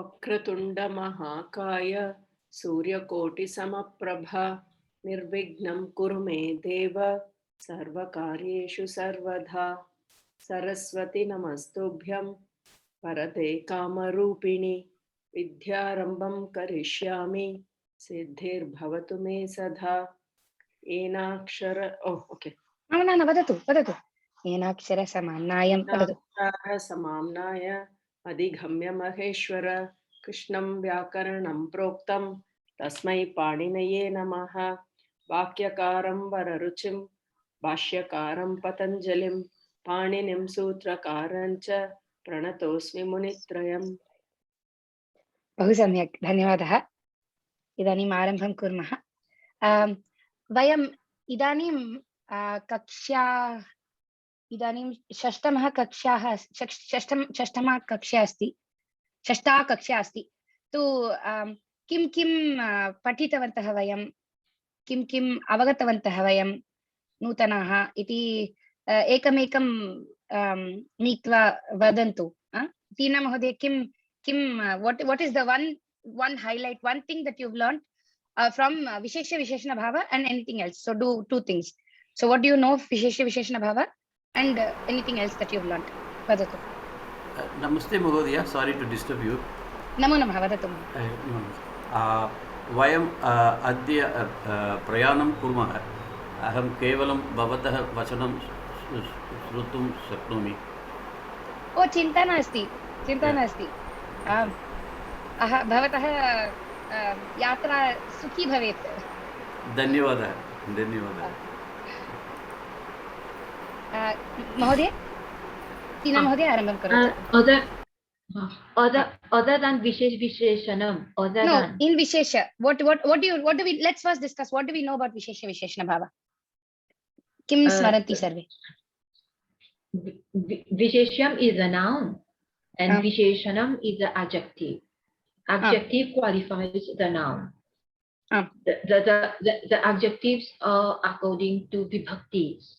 वक्रतुण्डमहाकाय सूर्यकोटिसमप्रभा निर्विघ्नं कुरु मे देव सर्वकार्येषु सर्वदा सरस्वती नमस्तुभ्यं वरदे कामरूपिणि विद्यारम्भं करिष्यामि सिद्धिर्भवतु मे सदा एनाक्षर ओके न वदतु वदतु एनाक्षर समाम्नायं वदतु समाम्नाय अधिगम्य महेश्वर कृष्णं व्याकरणं प्रोक्तं तस्मै पाणिनये नमः वाक्यकारं वररुचिं भाष्यकारं पतञ्जलिं पाणिनिं सूत्रकारं च प्रणतोऽस्मि मुनित्रयम्। बहु सम्यक्, धन्यवादः। इदानीम् आरम्भं कुर्मः। वयम् इदानीं कक्षा इदानीं षष्ठमा कक्षा अस्ति। षष्ठा कक्षा अस्ति। तु किं किं पठितवन्तः वयं, किं किम् अवगतवन्तः वयं नूतनाः इति एकमेकं नीत्वा वदन्तु। टीना महोदय, किं what is the one highlight, one thing that you've learned from Vishesha Visheshana Bhava and anything else? So do two things. So what do you know of Vishesha Visheshana Bhava and anything else that you've learned? Vadatu. Namaste Mahodaya, sorry to disturb you. Namo Namah, vadatu. Vayam adya prayanam kurmah. Aham kevalam bhavatah vachanam shrutum shaknomi. Oh, चिन्ता नास्ति, चिन्ता नास्ति। भवतः यात्रा सुखी भवेत्। धन्यवादः, धन्यवादः। महोदय, टीना महोदय आरम्भं करोतु। Other than Visheshanam, other no, than in Vishesha, what do we, let's first discuss what do we know about Vishesha Visheshana Bhava? Kim smaranti sarve? Vishesham is a noun and Visheshanam is the adjective. Adjective qualifies the noun. The adjectives are according to vibhaktis.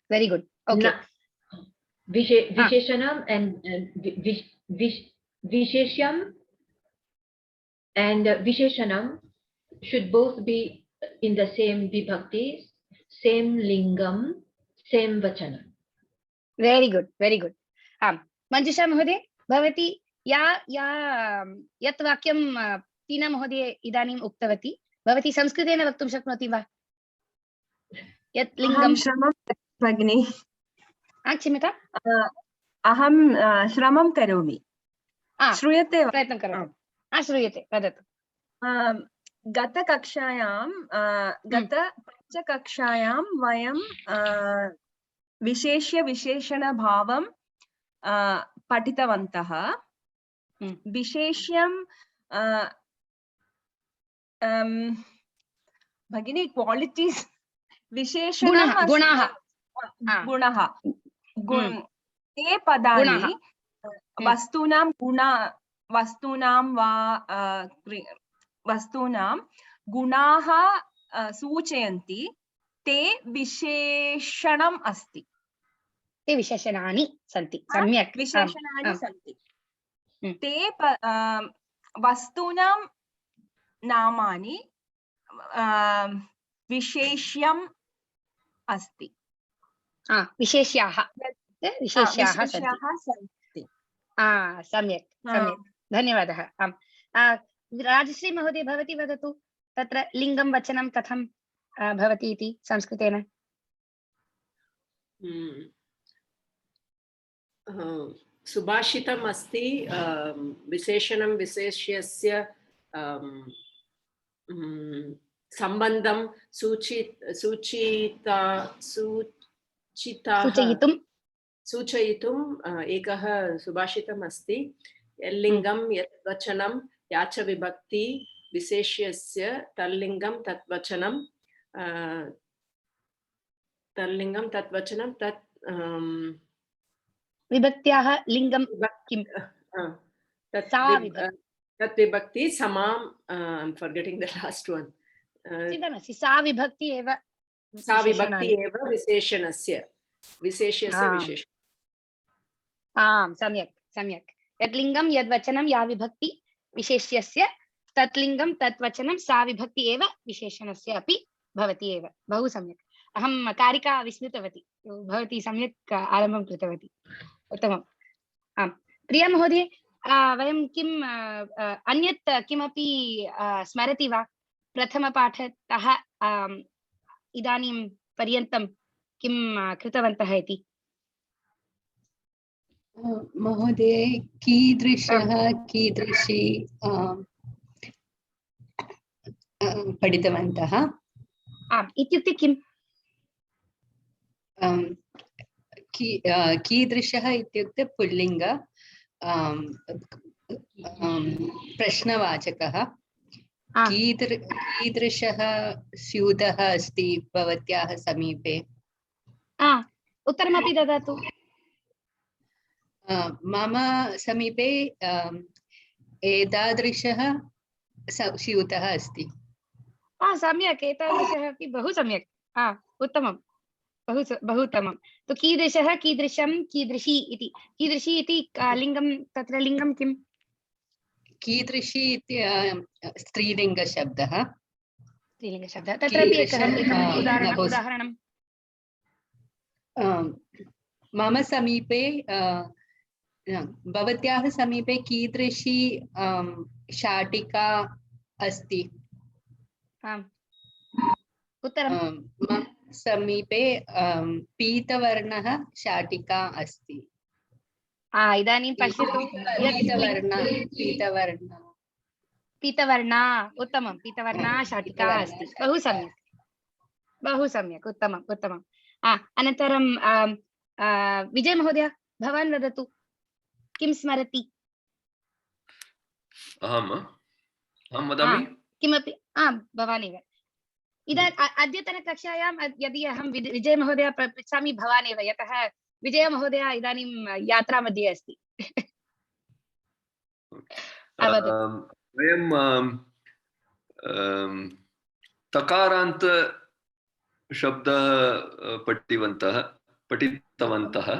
Very good. Okay. Visheshanam and Vishesham and Visheshanam should both be in the same vibhaktis, same lingam, same vachanam. Very good, very good. Manjusha Mahodaya, bhavati yat vakyam टीना महोदय इदानीम् उक्तवती, भवती संस्कृतेन वक्तुं शक्नोति वा? यत् लिङ्गं श्रमं भगिनी, क्षम्यताम्, अहं श्रमं करोमि। श्रूयते वा? प्रयत्नं करोतु। श्रूयते, वदतु। गतपञ्चकक्षायां वयं विशेष्य विशेषणभावं पठितवन्तः। विशेष्यं भगिनी क्वालिटीस्, विशेषणं गुणाः, ते पदानि वस्तूनां गुणाः सूचयन्ति, ते विशेषणम् अस्ति। ते विशेषणानि सन्ति। सम्यक्, विशेषणानि सन्ति। ते वस्तूनां नामानि विशेष्यम् अस्ति। विशेष्याः सन्ति। सम्यक् सम्यक्, धन्यवादः। राजश्री महोदय, भवती वदतु, तत्र लिङ्गं वचनं कथं भवति इति संस्कृतेन? सुभाषितम् अस्ति, विशेषणं विशेष्यस्य सम्बन्धं सूचयितुम् एकः सुभाषितम् अस्ति। यल्लिङ्गं यत् वचनं या च विभक्ति विशेष्यस्य तल्लिङ्गं तत् वचनं तत् विभक्त्याः लिङ्गं किं? तत् विभक्ति समां, forgetting the last one. चिन्ता नास्ति, सा विभक्ति एव विशेषणस्य विशेष्यस्य विशेषणम्। सम्यक् सम्यक्, यद्लिङ्गं यद्वचनं या विभक्ति विशेष्यस्य तत्लिङ्गं तत्वचनं सा विभक्ति एव विशेषणस्य अपि भवति एव। बहु सम्यक्। अहं कारिका विस्मृतवती, भवती सम्यक् आरम्भं कृतवती। उत्तमम्। आम् प्रिया महोदय, वयं किम् अन्यत् किमपि स्मरति वा? प्रथमपाठतः इदानीं पर्यन्तं किं कृतवन्तः इति? महोदय, कीदृशः कीदृशी पठितवन्तः? आम् इत्युक्ते किम्? कीदृशः इत्युक्ते पुल्लिङ्ग, प्रश्नवाचकः। कीदृशः स्यूतः अस्ति भवत्याः समीपे? उत्तरमपि ददातु। मम समीपे एतादृशः स्यूतः अस्ति। सम्यक्, एतादृशः अपि बहु सम्यक्। उत्तमं, बहु उत्तमं। तु कीदृशः, कीदृशं, कीदृशी इति। कीदृशी इति लिङ्गं, तत्र लिङ्गं किम्? कीदृशी इति स्त्रीलिङ्गशब्दः। स्त्रीलिङ्गशब्दः। तत्रापि एकम् उदाहरणं। मम समीपे, भवत्याः समीपे कीदृशी शाटिका अस्ति? उत्तरं। मम समीपे पीतवर्णः शाटिका अस्ति। इदानीं पश्यतु। पीतवर्णा, उत्तमं। पीतवर्णा शाटिका अस्ति। बहु सम्यक्, बहु सम्यक्। उत्तमम्, उत्तमम्। अनन्तरं विजय महोदय, भवान् वदतु, किं स्मरति? अहं वदामि किमपि? भवान् एव। अद्यतनकक्षायां यदि अहं विजय महोदय पृच्छामि, भवान् एव, यतः विजय महोदय इदानीं यात्रा मध्ये अस्ति। वयं तकारान्त शब्दः पठितवन्तः।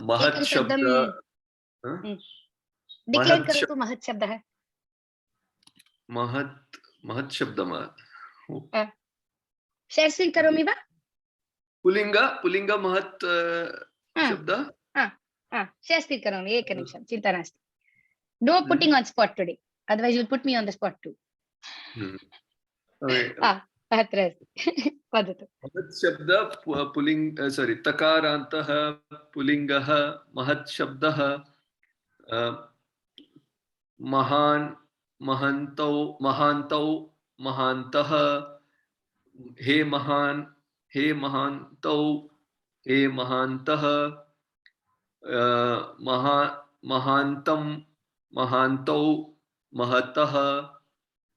महत् शब्दः। डिक्लेर् करोतु महत् शब्दः। महत् शब्दः शेर्स्विङ्ग् करोमि वा? पुल्लिङ्ग महत् शब्दः। शेर्स्विङ्ग् करोमि, एकनिमिषं, चिन्ता नास्ति। No putting on spot today, otherwise you'll put me on the spot too. अत्र अस्ति, वदतु। महत् शब्दः तकारान्तः पुल्लिङ्गः। महत् शब्दः महान्, महन्तौ, महान्तौ, महान्तः। हे महान्, हे महान्तौ, हे महान्तः। महान्तं, महान्तौ, महतः,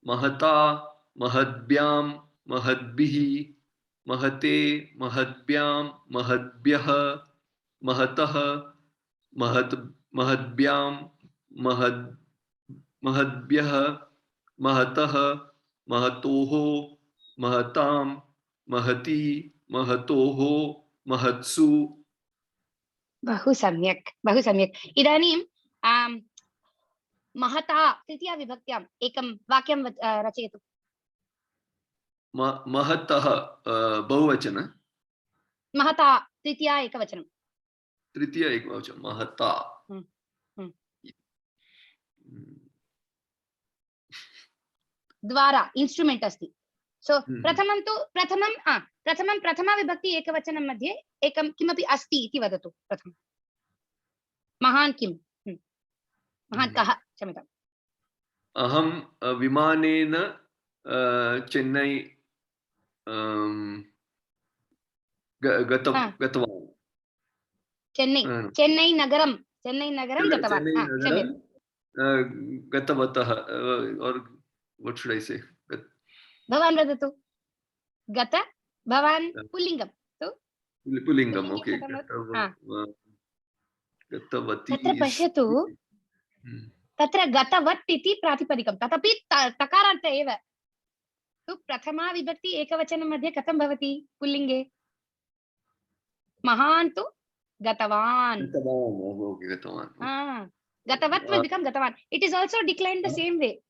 महता, महद्भ्यां, महद्भिः, महते, महद्भ्यां, महद्भ्यः, महतः, महद्भ्यां, महद्भ्यः, महतः, महतोः, महतां, महती, महतोः, महत्सु। बहु सम्यक्, बहु सम्यक्। इदानीं महता तृतीया विभक्त्याम् एकं वाक्यं रचयतु। महतः बहुवचन। महता तृतीया एकवचनं। तृतीया एकवचनं महता। द्वारा इन्स्ट्रुमेण्ट् अस्ति। सो प्रथमं तु प्रथमा विभक्ति एकवचनं मध्ये एकं किमपि अस्ति इति वदतु। प्रथमं महान् किं? महान् कः? क्षम्यताम्। अहं विमानेन चेन्नै गतवान्। चेन्नै नगरं गतवान्। गतवतः, or what should I say? भवान् वदतु। गत, भवान् पुल्लिङ्गं। पुल्लिङ्गम्, ओके। गतवती। तत्र पश्यतु, तत्र गतवत् इति प्रातिपदिकं, तदपि तकारान्त एव। तु प्रथमा विभक्ति एकवचनं मध्ये कथं भवति पुल्लिङ्गे? महान् तु Gatavan. Okay, gatavan. Gatavat will become Gatavan. It is also declined the same way.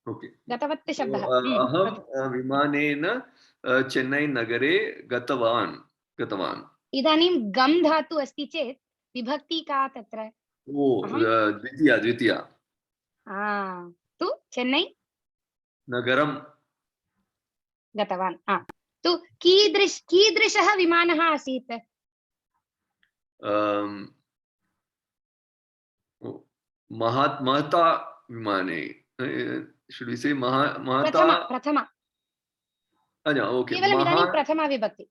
Okay. Gatavat So, shabdah. aham vimanena Chennai nagare gatavan. Idanim gam dhatu asti chet vibhakti ka tatra. Oh, Dvitiya. Tu Chennai Nagaram. Gatavan. Tu कीदृशः विमानः आसीत्? Mahata vimane. Should we say Mahata? Prathama. Okay. केवलम् इदानीं प्रथमा विभक्ति.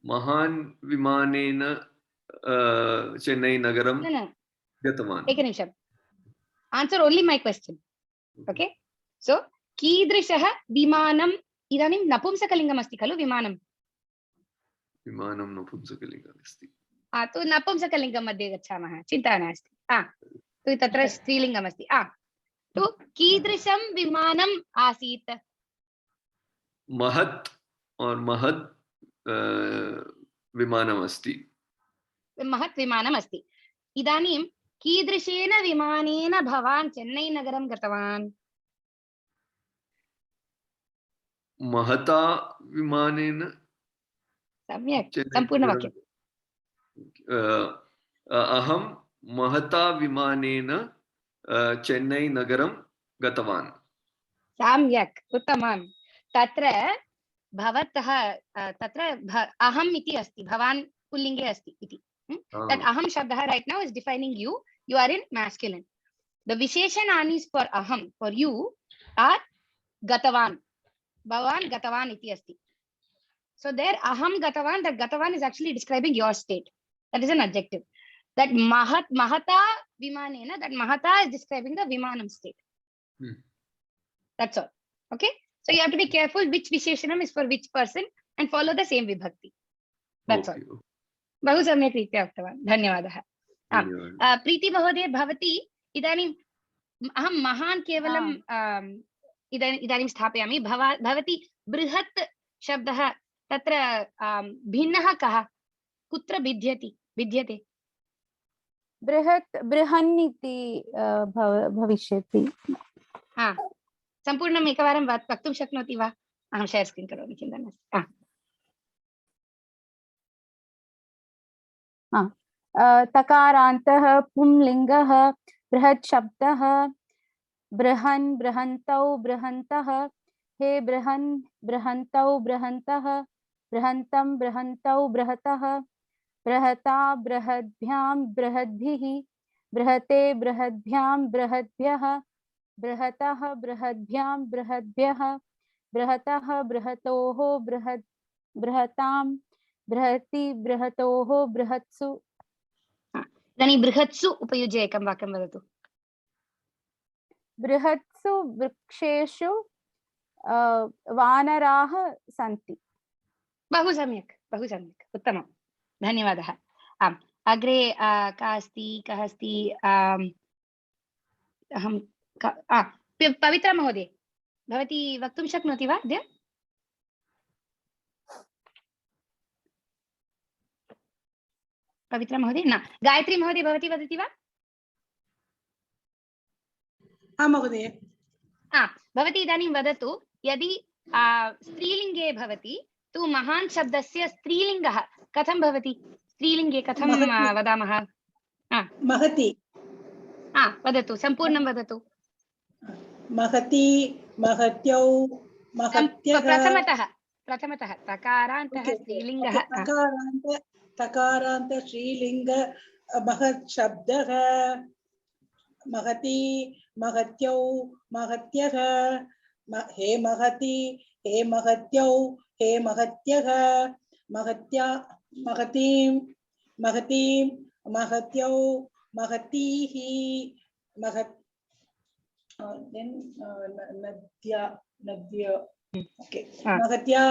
Mahan vimanena Chennai nagaram gatavan. एकनिमिषम्. Answer only my question. Okay. So कीदृशः विमानम् इदानीं नपुंसकलिङ्गम् अस्ति खलु विमानं? विमानं नपुंसकलिङ्गम् अस्ति. तु नपुंसकलिङ्गं मध्ये गच्छामः, चिन्ता नास्ति. तु तत्र स्त्रीलिङ्गम् अस्ति. तु कीदृशं विमानम् आसीत्? महत् विमानम् अस्ति. महत् विमानम् अस्ति. इदानीं कीदृशेन विमानेन भवान् चेन्नै नगरं गतवान्? महता विमानेन. सम्यक्, सम्पूर्णवाक्यम्. अहं महता विमानेन चेन्नै नगरं गतवान्. सम्यक्, उत्तमम्. तत्र भवतः तत्र अहम् इति अस्ति, भवान् पुल्लिङ्गे अस्ति इति. That aham shabdah right now is defining you. You are in masculine. The visheshanis for aham, for you, are gatavan. Bhavan gatavan iti asti. So there aham gatavan, that gatavan is actually describing your state. That is an adjective. That mahata vimanena, that mahata is describing the vimanam state. That's all. Okay. So you have to be careful which visheshanam is for which person and follow the same vibhakti. That's all. बहु सम्यक् रीत्या उक्तवान्, धन्यवादः. प्रीति महोदय, भवती इदानीम् अहं महान् केवलं इदानीं स्थापयामि. भवती बृहत् शब्दः तत्र भिन्नः कः, कुत्र भिद्यते? बृहन् इति भविष्यति. सम्पूर्णम् एकवारं वक्तुं शक्नोति वा? अहं शेर् स्क्रीन् करोमि, चिन्ता नास्ति. तकारान्तः पुंलिङ्गः बृहत् शब्दः बृहन् बृहन्तौ बृहन्तः हे बृहन् बृहन्तौ बृहन्तः बृहन्तं बृहन्तौ बृहतः बृहता बृहद्भ्यां बृहद्भिः बृहते बृहद्भ्यां बृहद्भ्यः बृहतः बृहद्भ्यां बृहद्भ्यः बृहतः बृहतोः बृहतां बृहति बृहतोः बृहत्सु. इदानीं बृहत्सु उपयुज्य एकं वाक्यं वदतु. बृहत्सु वृक्षेषु वानराः सन्ति. बहु सम्यक्, बहु सम्यक्, उत्तमं, धन्यवादः. आम्, अग्रे कः अस्ति? अहं पवित्रा महोदय, भवती वक्तुं शक्नोति वा अद्य? पवित्रा महोदय न. गायत्री महोदय, भवती वदति वा? महोदय. भवती इदानीं वदतु, यदि स्त्रीलिङ्गे भवति तु महान् शब्दस्य स्त्रीलिङ्गः कथं भवति? स्त्रीलिङ्गे कथं वदामः? महति. वदतु, सम्पूर्णं वदतु. महति, महत्यौ, महत्यः. प्रथमतः तकारान्तः स्त्रीलिङ्गः. तकारान्त श्रीलिङ्ग महत् शब्दः महति महत्यौ महत्यः हे महति हे महत्यौ हे महत्यः महत्या महतीं महतीं महत्यौ महतीः महत् नद्य ओके महत्या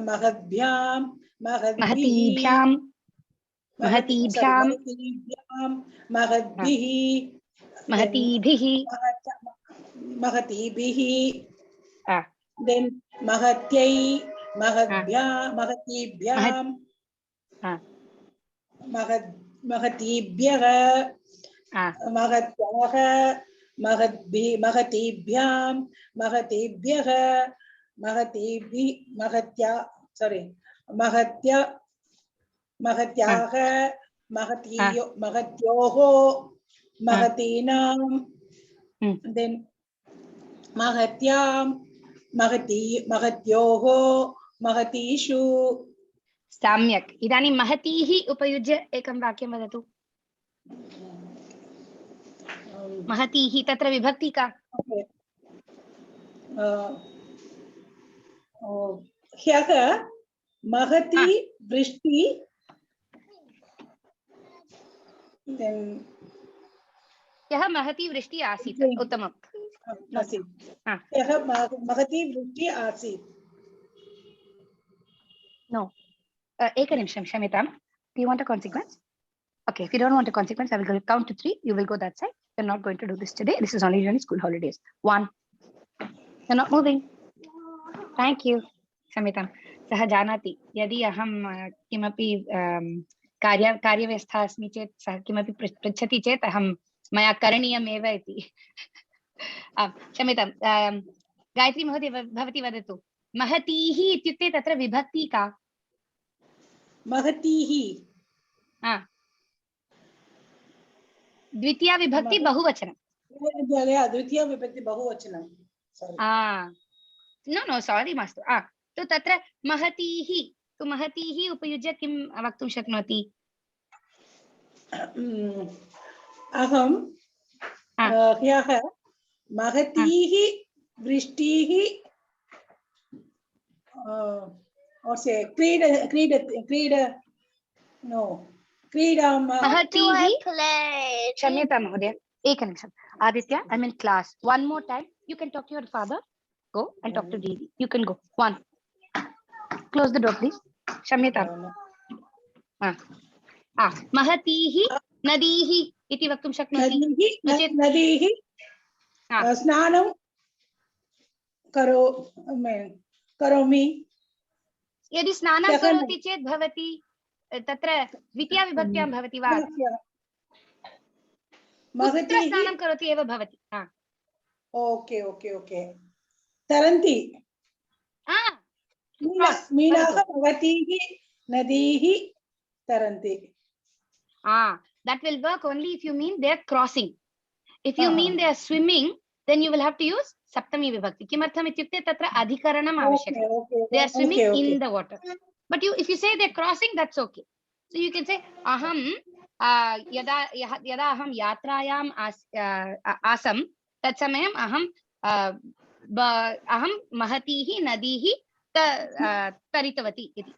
महद्भ्यां महतीभ्यां महद्भिः then महत्यै महद्भ्यां महतीभ्यां महतीभ्यः महत्याः महतीभ्यां महतीभ्यः महत्याः महत्योः महतीनां then महत्यां महत्योः महतीषु सम्यक् इदानीं महतीः उपयुज्य एकं वाक्यं वदतु महतीः तत्र विभक्ति का ह्यः महती वृष्टि ह्यः महती वृष्टि आसीत् उत्तमम् ह्यः महती वृष्टि आसीत् नो एकनिमिषं क्षम्यतां do you want a consequence okay if you don't want a consequence I will count to 3 you will go that side you're not going to do this today this is only during school holidays 1 you're not moving thank you क्षम्यतां सः जानाति यदि अहं किमपि कार्यव्यवस्था अस्मि चेत् सः किमपि पृच्छति चेत् अहं मया करणीयमेव इति क्षम्यतां गायत्री महोदय भवती वदतु महतीः इत्युक्ते तत्र विभक्ति का महतीः द्वितीया विभक्ति बहुवचनं द्वितीया विभक्ति बहुवचनं नो सॉरी मास्तु तो तत्र महतीः तु महतीः उपयुज्य किं वक्तुं शक्नोति अहं ह्यः महतीः वृष्टिः क्षम्यतां महोदय एकनिमिषम् Aditya I mean class one more time you can talk to your father go and talk to Didi you can go one close the door please क्षम्यतां महतीः नदीः इति वक्तुं शक्नोति नदीः स्नानं करोमि यदि स्नानं करोति चेत् भवति तत्र द्वितीया विभक्त्यां भवति वा कुत्र स्नानं करोति एव भवति ओके ओके ओके तरन्ति मीनाः भवतीः नदीः तरन्ति that will work only if you mean they are crossing if you mean they are swimming then you will have to use saptami vibhakti kimartham ityukte tatra adhikaranam avashyakam they are swimming in the water but if you say they are crossing that's okay so you can say aham yada aham yatrayam asam tat samayam aham mahatihi nadihi taritavati iti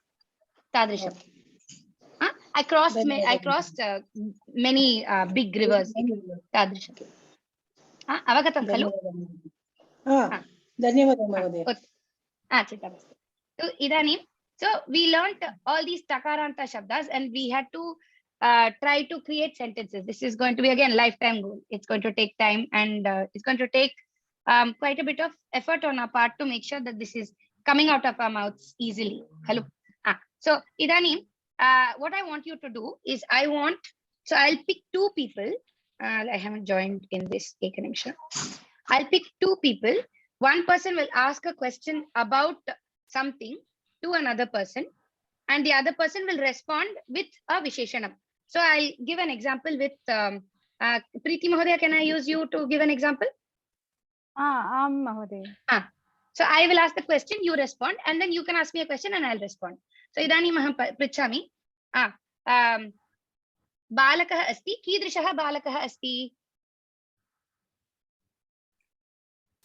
tadrisham I crossed many big rivers tadrisham avagatam khalu धन्यवादः महोदय चिन्ता मास्तु so idanim so we learnt all these takaranta shabdas and we had to try to create sentences this is going to be again lifetime goal it's going to take time and it's going to take quite a bit of effort on our part to make sure that this is coming out of our mouths easily hello so idanim what I want you to do is I'll pick two people I haven't joined in this ekanimsha I'll pick two people one person will ask a question about something to another person and the other person will respond with a visheshanam so I'll give an example with Preeti Mahodaya can I use you to give an example Mahodaya so I will ask the question you respond and then you can ask me a question and I'll respond so idanim aham prichhami बालकः अस्ति कीदृशः बालकः अस्ति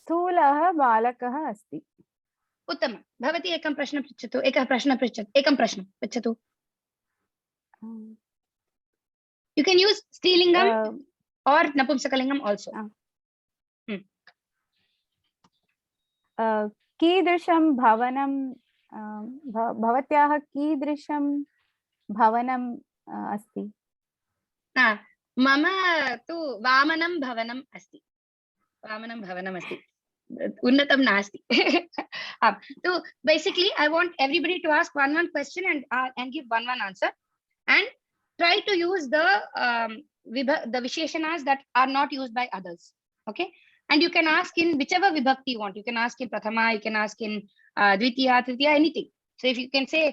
स्थूलः बालकः अस्ति उत्तमं भवती एकं प्रश्नं पृच्छतु एकं प्रश्नं पृच्छतु you can use स्त्रीलिङ्गं or नपुंसकलिङ्गं also कीदृशं भवनं भवत्याः कीदृशं भवनं अस्ति मम तु वामनं भवनम् अस्ति unnatam nasti so basically I want everybody to ask one question and give one answer and try to use the visheshanas that are not used by others. Okay, and you can ask in whichever vibhakti you want. You can ask in prathama, you can ask in dvitiya, tritiya, anything. So if you can say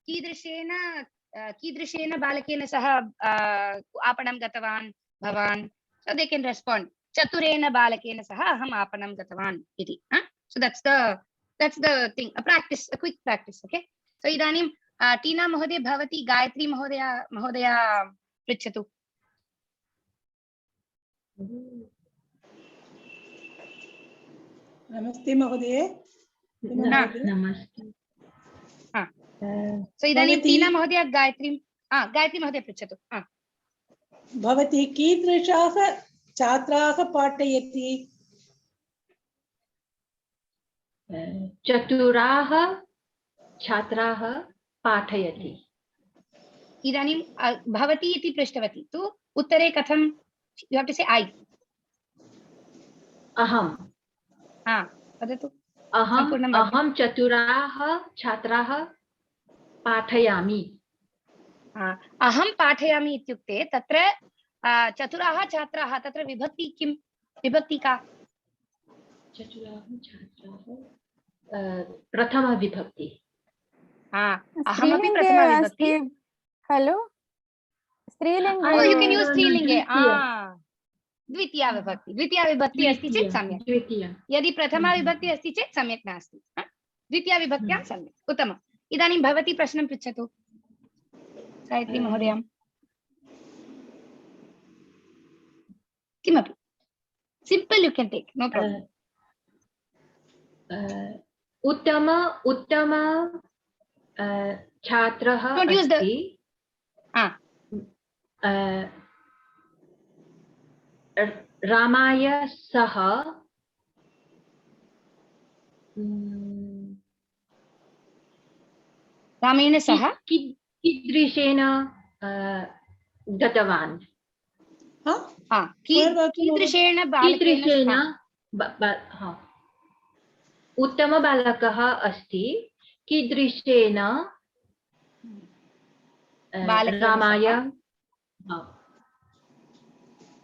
kidrishena balakena saha apanam gatavan bhavan, so they can respond chaturena balakena saha aham apanam gatavan iti. So that's the thing, a practice, a quick practice. Okay, so idanim Tina Mahodaya bhavati Gayatri Mahodaya pritchatu. Namaste Mahodaya. Namaste. So idanim Tina Mahodaya Gayatri Mahodaya pritchatu. भवती कीदृशाः छात्राः पाठयति? चतुराः छात्राः पाठयति. इदानीं भवती इति पृष्टवती तु उत्तरे कथं? You have to say I. अहं. वदतु. अहं चतुराः छात्राः पाठयामि. अहं पाठयामि इत्युक्ते तत्र चतुराः छात्राः, तत्र विभक्ति किं? विभक्ति का? चतुराः छात्राः प्रथमा विभक्ति. अहमपि प्रथमा विभक्ति. Hello? स्त्रीलिंगे. Oh, you can use स्त्रीलिंगे. द्वितीया विभक्ति. द्वितीया विभक्ति अस्ति चेत् सम्यक्. यदि प्रथमा विभक्ति अस्ति चेत् सम्यक् नास्ति. द्वितीया विभक्त्यां सम्यक्. उत्तमम्. इदानीं भवती प्रश्नं पृच्छतु. गायत्री महोदयां. किमपि. Simple you can take, no problem. उत्तम छात्रः अस्ति. रामाय सह रामेण सह कीदृशेन गतवान्? कीदृशेन उत्तमबालकः अस्ति. कीदृशेन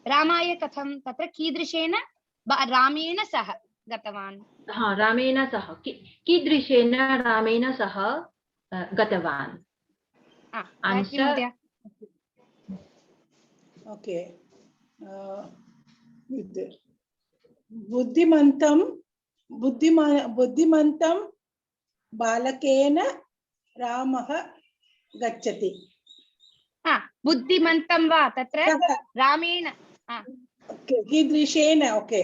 रामाय कथं? तत्र कीदृशेन रामेण सह गतवान्. रामेण सह कीदृशेन रामेण सह गतवान्. ओके. बुद्धिमन्तं बालकेन रामः गच्छति. बुद्धिमन्तं वा तत्र रामेण कीदृशेन. Okay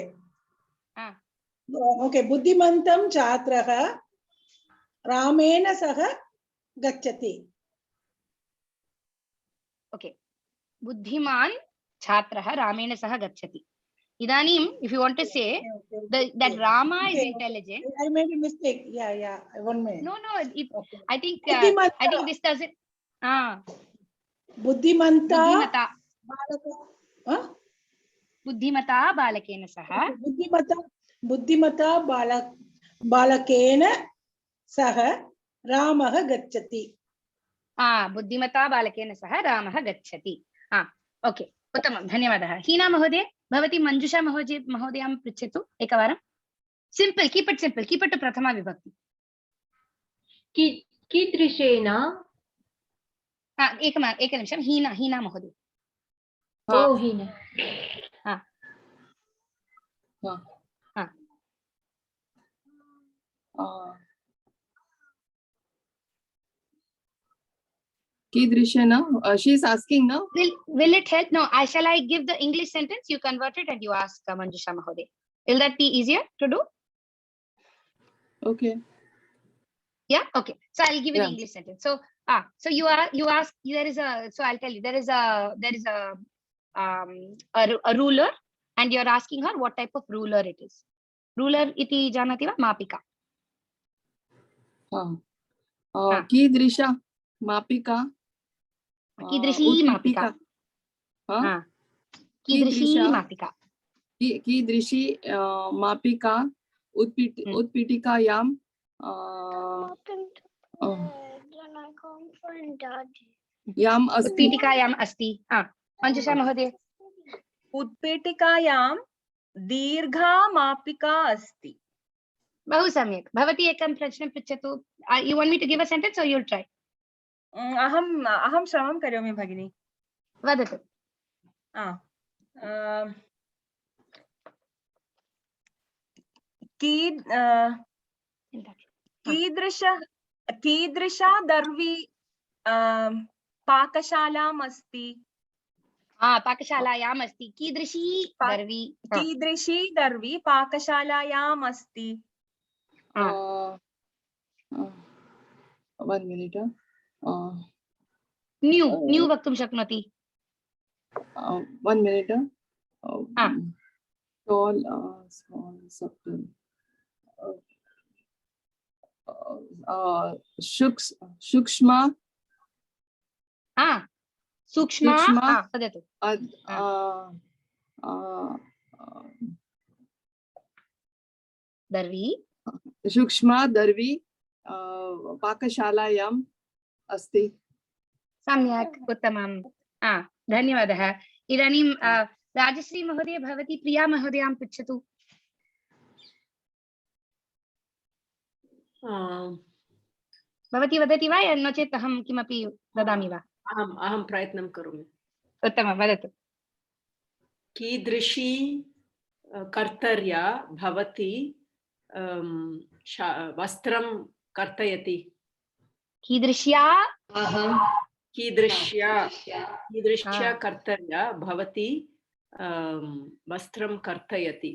okay. बुद्धिमन्तं छात्रः रामेण सह गच्छति. ओके. बुद्धिमान् छात्रः रामेण सह गच्छति. इदानीं if you want to say that Rama is intelligent. I made a mistake. Yeah. 1 minute. No. I think this doesn't. बुद्धिमता बालकेन सह. बुद्धिमता बालकेन सह रामः गच्छति. बुद्धिमता बालकेन सह रामः गच्छति. ओके, उत्तमं, धन्यवादः. हीना महोदय, भवती मञ्जुषा महोदयां पृच्छतु एकवारं. सिम्पल, कीप इट टु प्रथमा विभक्ति. कीदृशेन. एकनिमिषं. हीना महोदय. हीना. Kidrishena, she is asking now. Will it help? No, shall I give the English sentence? You convert it and you ask Manjusha Mahoday. Will that be easier to do? Okay. Yeah. Okay. So I'll give you the English sentence. So you ask. There is a. So I'll tell you. There is a ruler, and you're asking her what type of ruler it is. Ruler iti janati va? Mapika. Kidrisha mapika. Kidrishi mapika. Kidrishi mapika. Kidrishi mapika utpitikayam. Then I can't find Daddy. याम् अस्ति उत्पीठिकायाम् अस्ति मञ्जुषा महोदय उत्पीठिकायां दीर्घा मापिका अस्ति बहु सम्यक् भवती एकं प्रश्नं पृच्छतु you want me to give a sentence और यू विल ट्राई अहं श्रमं करोमि भगिनी वदतु कीदृशा दर्वी पाकशालाम् अस्ति पाकशालायाम् अस्ति कीदृशी दर्वी पाकशालायाम् अस्ति 1 minute न्यू वक्तुं शक्नोति 1 minute tall small subtle सूक्ष्म सूक्ष्म वदतु दर्वी सूक्ष्म दर्वी पाकशालायाम् अस्ति सम्यक् उत्तमं धन्यवादः इदानीं राजश्री महोदय भवती प्रिया महोदयां पृच्छतु भवती वदति वा नो चेत् अहं किमपि ददामि वा अहं प्रयत्नं करोमि उत्तमं वदतु कीदृशी कर्तर्या भवती वस्त्रं कर्तयति कीदृश्या कर्तर्या भवती वस्त्रं कर्तयति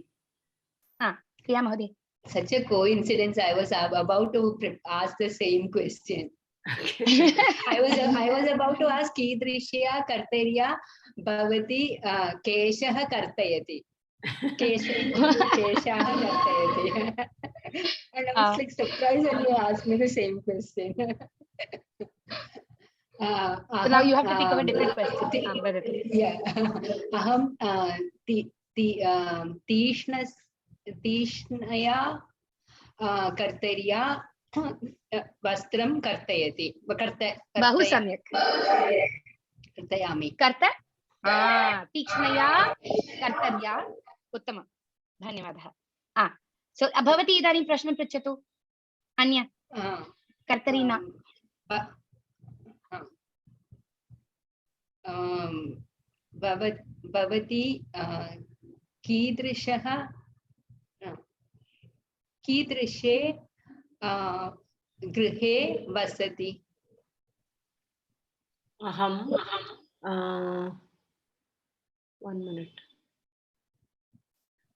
प्रिया महोदय Such a coincidence. I was about to ask the same question. I was about to ask कीदृश्या कर्तर्या भवती केशः कर्तयति केशाः कर्तयति and I was like surprised when you asked me the same question. So now you have to think of a different question. Yeah. Aham तीक्ष्णया कर्तर्या वस्त्रं कर्तयति बहु सम्यक् कर्तयामि तीक्ष्णया कर्तर्या उत्तमं धन्यवादः सो भवती इदानीं प्रश्नं पृच्छतु अन्य कर्तरी न भवती कीदृशे गृहे वसति अहं 1 minute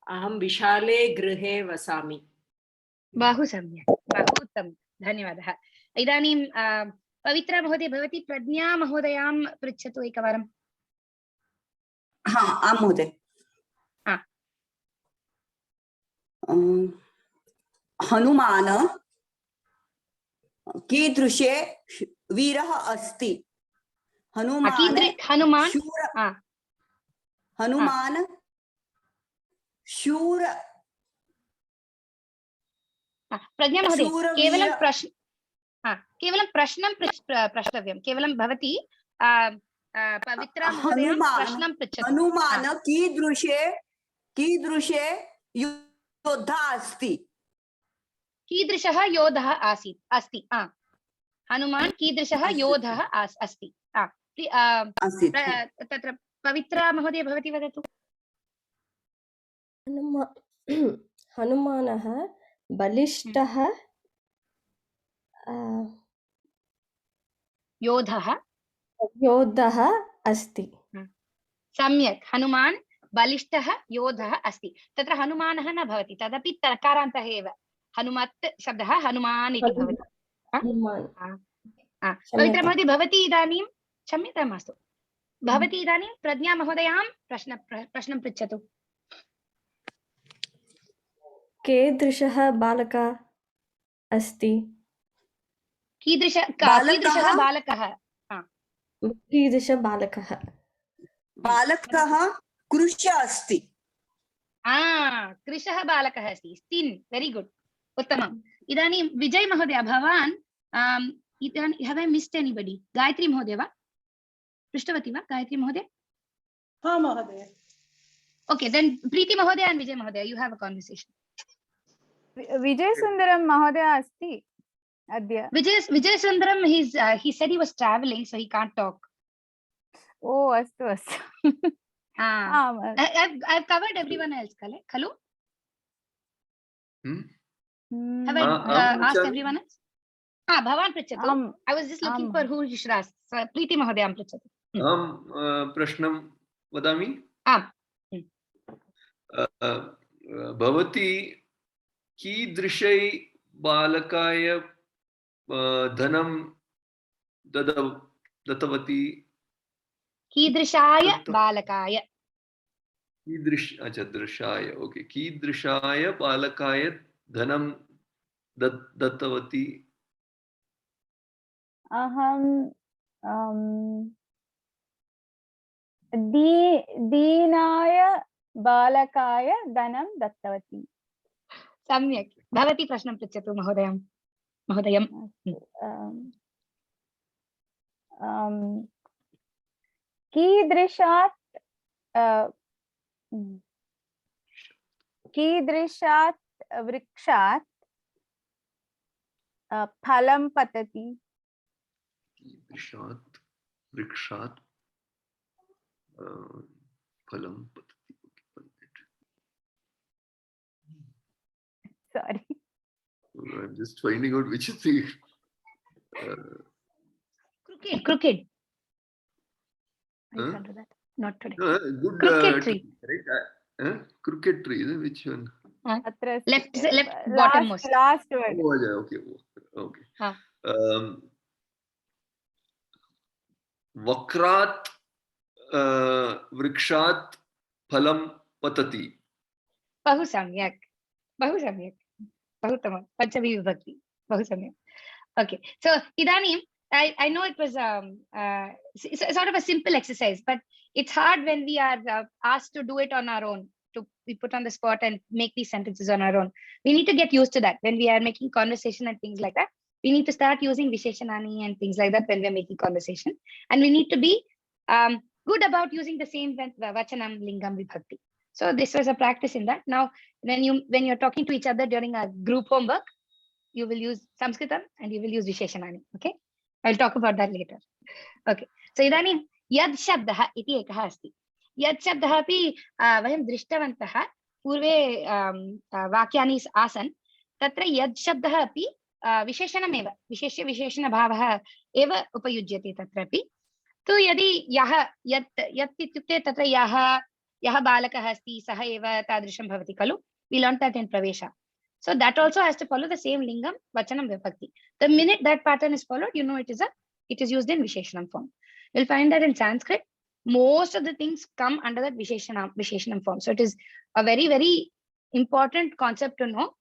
अहं विशाले गृहे वसामि बहु सम्यक् बहु उत्तमं धन्यवादः इदानीं पवित्रा महोदय भवती प्रज्ञा महोदयां पृच्छतु एकवारं आं महोदय हनुमान कीदृशे वीरः अस्ति हनुमान शूर प्रज्ञा महोदय केवलं प्रश्नं प्रष्टव्यं केवलं भवती पवित्रा महोदय प्रश्नं पृच्छतु हनुमान कीदृशे योद्धा अस्ति कीदृशः योधः अस्ति हनुमान् कीदृशः योधः अस्ति तत्र पवित्रा महोदय भवती वदतु हनुमानः बलिष्ठः योद्धः अस्ति सम्यक् हनुमान् बलिष्ठः योधः अस्ति तत्र हनुमानः न भवति तदपि तकारान्तः एव हनुमत् शब्दः हनुमान् इति भवति पवित्रा महोदय भवती इदानीं क्षम्यतां मास्तु भवती इदानीं प्रज्ञा महोदयां प्रश्नं पृच्छतु कीदृशः बालकः अस्ति कीदृशः बालकः बालकः कृश अस्ति कृशः बालकः अस्ति स्टिन् वेरी गुड उत्तमम् इदानीं विजय महोदय भवान् have I missed anybody Gayatri महोदय वा पृष्टवती वा गायत्री महोदय? हाँ महोदय. Okay, then Preeti Mahodaya and Vijay Mahodaya, you have a conversation. Vijay Sundaram Mahodaya asti adya. Vijay Sundaram, he said he was traveling, so he can't talk. Oh, astu. I've covered everyone else, Khalu? Have I asked everyone else? Bhavan Prichatu. I was just looking for who you should ask. So, Preeti Mahodaya Prichatu. प्रश्नं वदामि. भवती कीदृशै बालकाय धनं दत्तवती? कीदृशाय बालकाय. दृशाय. Okay. कीदृशाय बालकाय धनं दत्तवती? अहं दीनाय बालकाय धनं दत्तवती. सम्यक्. भवती प्रश्नं पृच्छतु महोदयं. कीदृशात् वृक्षात् फलं पतति? कीदृशात् वृक्षात् फलं पतति. Sorry. I'm just finding out which is the crooked. I Huh? can't do that. Not today. Good crooked tree. Right? Crooked tree. Which one? Left bottommost. Last word. Oh, okay. Vakrat vrikshat phalam patati. Bahu samyak. Bahutama. Panchami vibhakti. Bahu samyak. Okay. So idanim, I know it was sort of a simple exercise, but it's hard when we are asked to do it on our own, to be put on the spot and make these sentences on our own. We need to get used to that when we are making conversation and things like that. We need to start using Visheshanani and things like that when we're making conversation. And we need to be good about using the same Vachanam, Lingam, Vibhakti. So this was a practice in that. Now, when you're talking to each other during a group homework, you will use Sanskritam and you will use Visheshanani. Okay? I'll talk about that later. Okay. So idani yad shabdah iti ekah asti. Yad shabdah api vayam drishtavantah पूर्वे वाक्यानि आसन्. तत्र यद् शब्दः अपि विशेषणमेव, विशेषणभावः एव उपयुज्यते तत्रापि. तु यदि यत् इत्युक्ते तत्र यः बालकः अस्ति सः एव तादृशं भवति खलु. We learned that in Pravesha. So that also has to follow the same lingam, vachanam, vibhakti. The minute that pattern is followed, you know it is used in Visheshanam form. You'll find that in Sanskrit, most of the things come under that Visheshanam form. So it is a very, very important concept to know,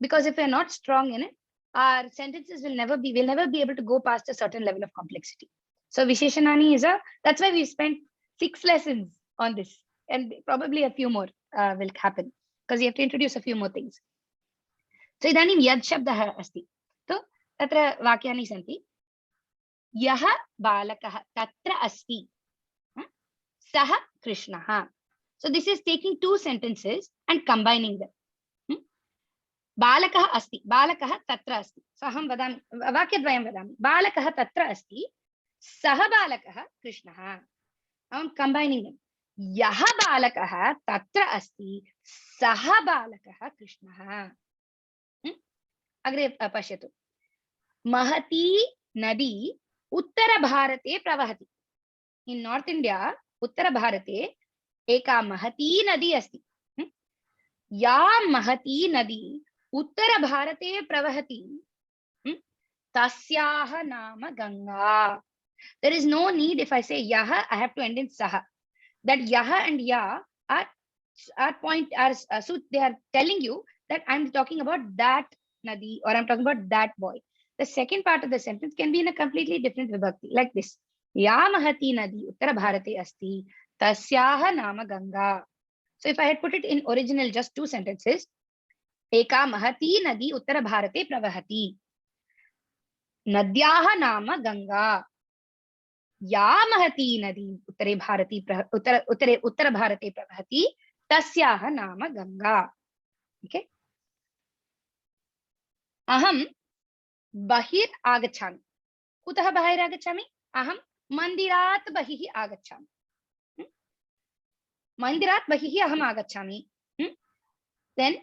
because if we're not strong in it, our sentences we'll never be able to go past a certain level of complexity. So Visheshanani that's why we've spent 6 lessons on this, and probably a few more will happen, because you have to introduce a few more things. So idanim yad shabdah asti. So tatra vakyani santi. Yaha balakah tatra asti. Saha Krishnaha. So this is taking 2 sentences and combining them. Balakah asti. Balakah tatra asti. So aham vadami. Vakyadvayam vadami. Balakah tatra asti. Saha balakah Krishnaha. I'm combining them. Yaha balakah tatra asti. Saha balakah Krishnaha. Agre pashyatu. Mahati nadi uttara bharate pravahati. In North India, uttara bharate eka mahati nadi asti. Ya mahati nadi uttara bharate pravahati. Tasyaha nama Ganga. There is no need if I say yaha, I have to end in saha. That yaha and ya so they are telling you that I'm talking about that nadi, or I'm talking about that boy. The second part of the sentence can be in a completely different vibhakti, like this. Ya mahati nadi uttara bharate asti, tasyaha nama Ganga. So if I had put it in original, just 2 sentences, eka mahati nadi uttara bharate pravahati. Nadyaha nama Ganga. या महती नदी उत्तरभारते प्रवहति तस्याः नाम Ganga. Okay. अहं बहिर् आगच्छामि. कुतः बहिर् आगच्छामि? अहं मन्दिरात् बहिः आगच्छामि. मन्दिरात् बहिः अहम् आगच्छामि. Then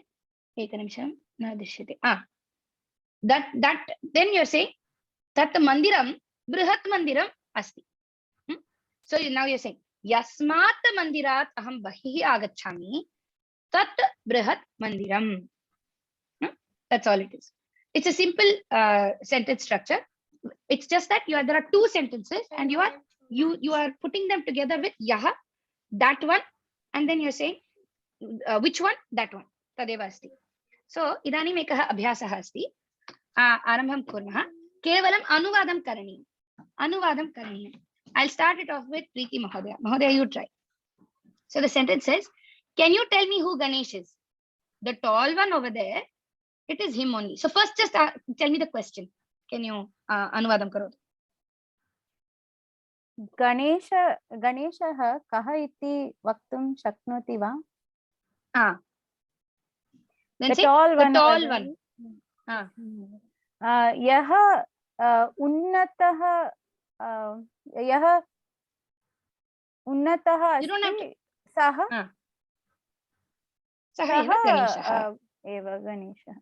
एकनिमिषं न दृश्यते. That then you say तत् मन्दिरं बृहत् मन्दिरम् अस्ति. So now you're saying यस्मात् मन्दिरात् अहं बहिः आगच्छामि तत् बृहत् मन्दिरम्. That's all it is. It's a simple sentence structure. It's just that there are two sentences and you are putting them together with yah, that one, and then you're saying which one, that one. Tadeva asti. So idanim ekah abhyasah asti. Arambham kurmah. Kevalam anuvadam karaniyam. Anuvadam karaniyam. I'll start it off with Preeti Mahodaya. Mahodaya, you try. So the sentence says, can you tell me who Ganesh is? The tall one over there, it is him only. So first just tell me the question. Can you anuvadam karo? गणेशः कः इति वक्तुं शक्नोति वा? The tall one. यः उन्नतः अस्ति सः एव गणेशः.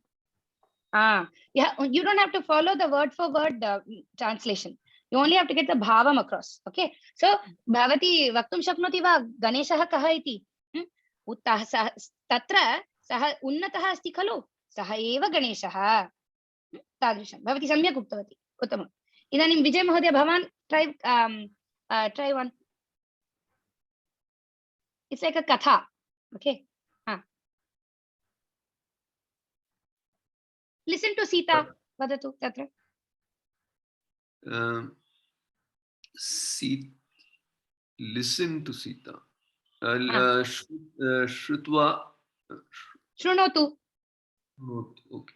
Yeah, you don't have to follow the word for word translation. You only have to get the bhavam across. Okay. So bhavati vaktum shaknoti va ganeshah kah iti. Uttah tatra sah unnatah asti khalu. Sah eva ganeshah. Tadrisham. Bhavati samyak uktavati. Uttamam. Idanim Vijay Mahodaya bhavan try one. It's like a katha. Okay. Listen to Sita. Vadatu tatra. Listen to Sita. Shrutva. Shrunotu. Okay.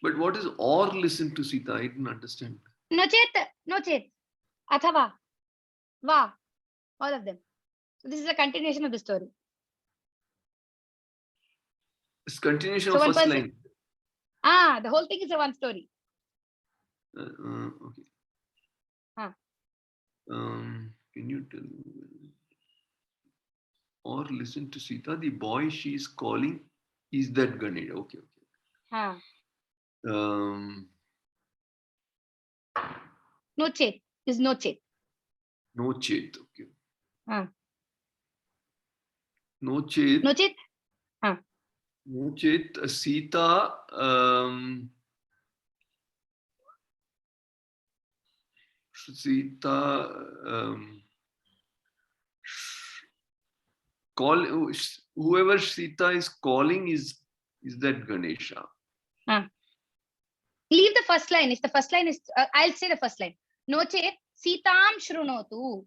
But what is or listen to Sita? I didn't understand. No chet. Athava. Va. All of them. So this is a continuation of the story. It's continuation of first line. The whole thing is a one story. Okay. Can you tell me? Or listen to Sita, the boy she is calling is that Ganesh. Okay. No chet is no chet. No chet. Okay. No chet. No chet. No chet. Sita. Sita. Whoever Sita is calling is that Ganesha. Leave the first line. The first line is I'll say the first line. No chet Sitam shrunotu.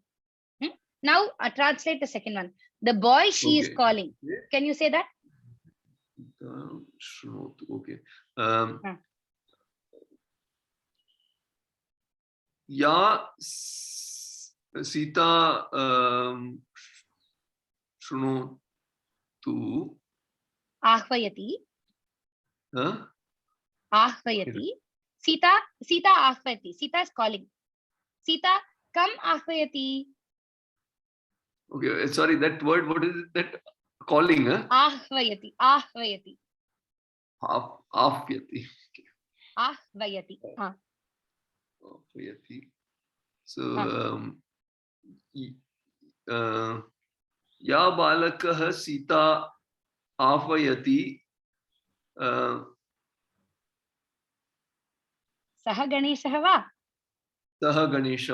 Now translate the second one. The boy she is calling. Can you say that? Okay. Ya Sita shrunotu. Ahvayati. Ahvayati. Sita ahvayati. Sita is calling. Sita kam ahvayati. Okay, sorry, that word, what is it? That calling, Ahvayati. Ahvayati. Ahvayati. Ahvayati. So, ya balakah Sita ahvayati. Saha Ganeshah va. Saha Ganesh.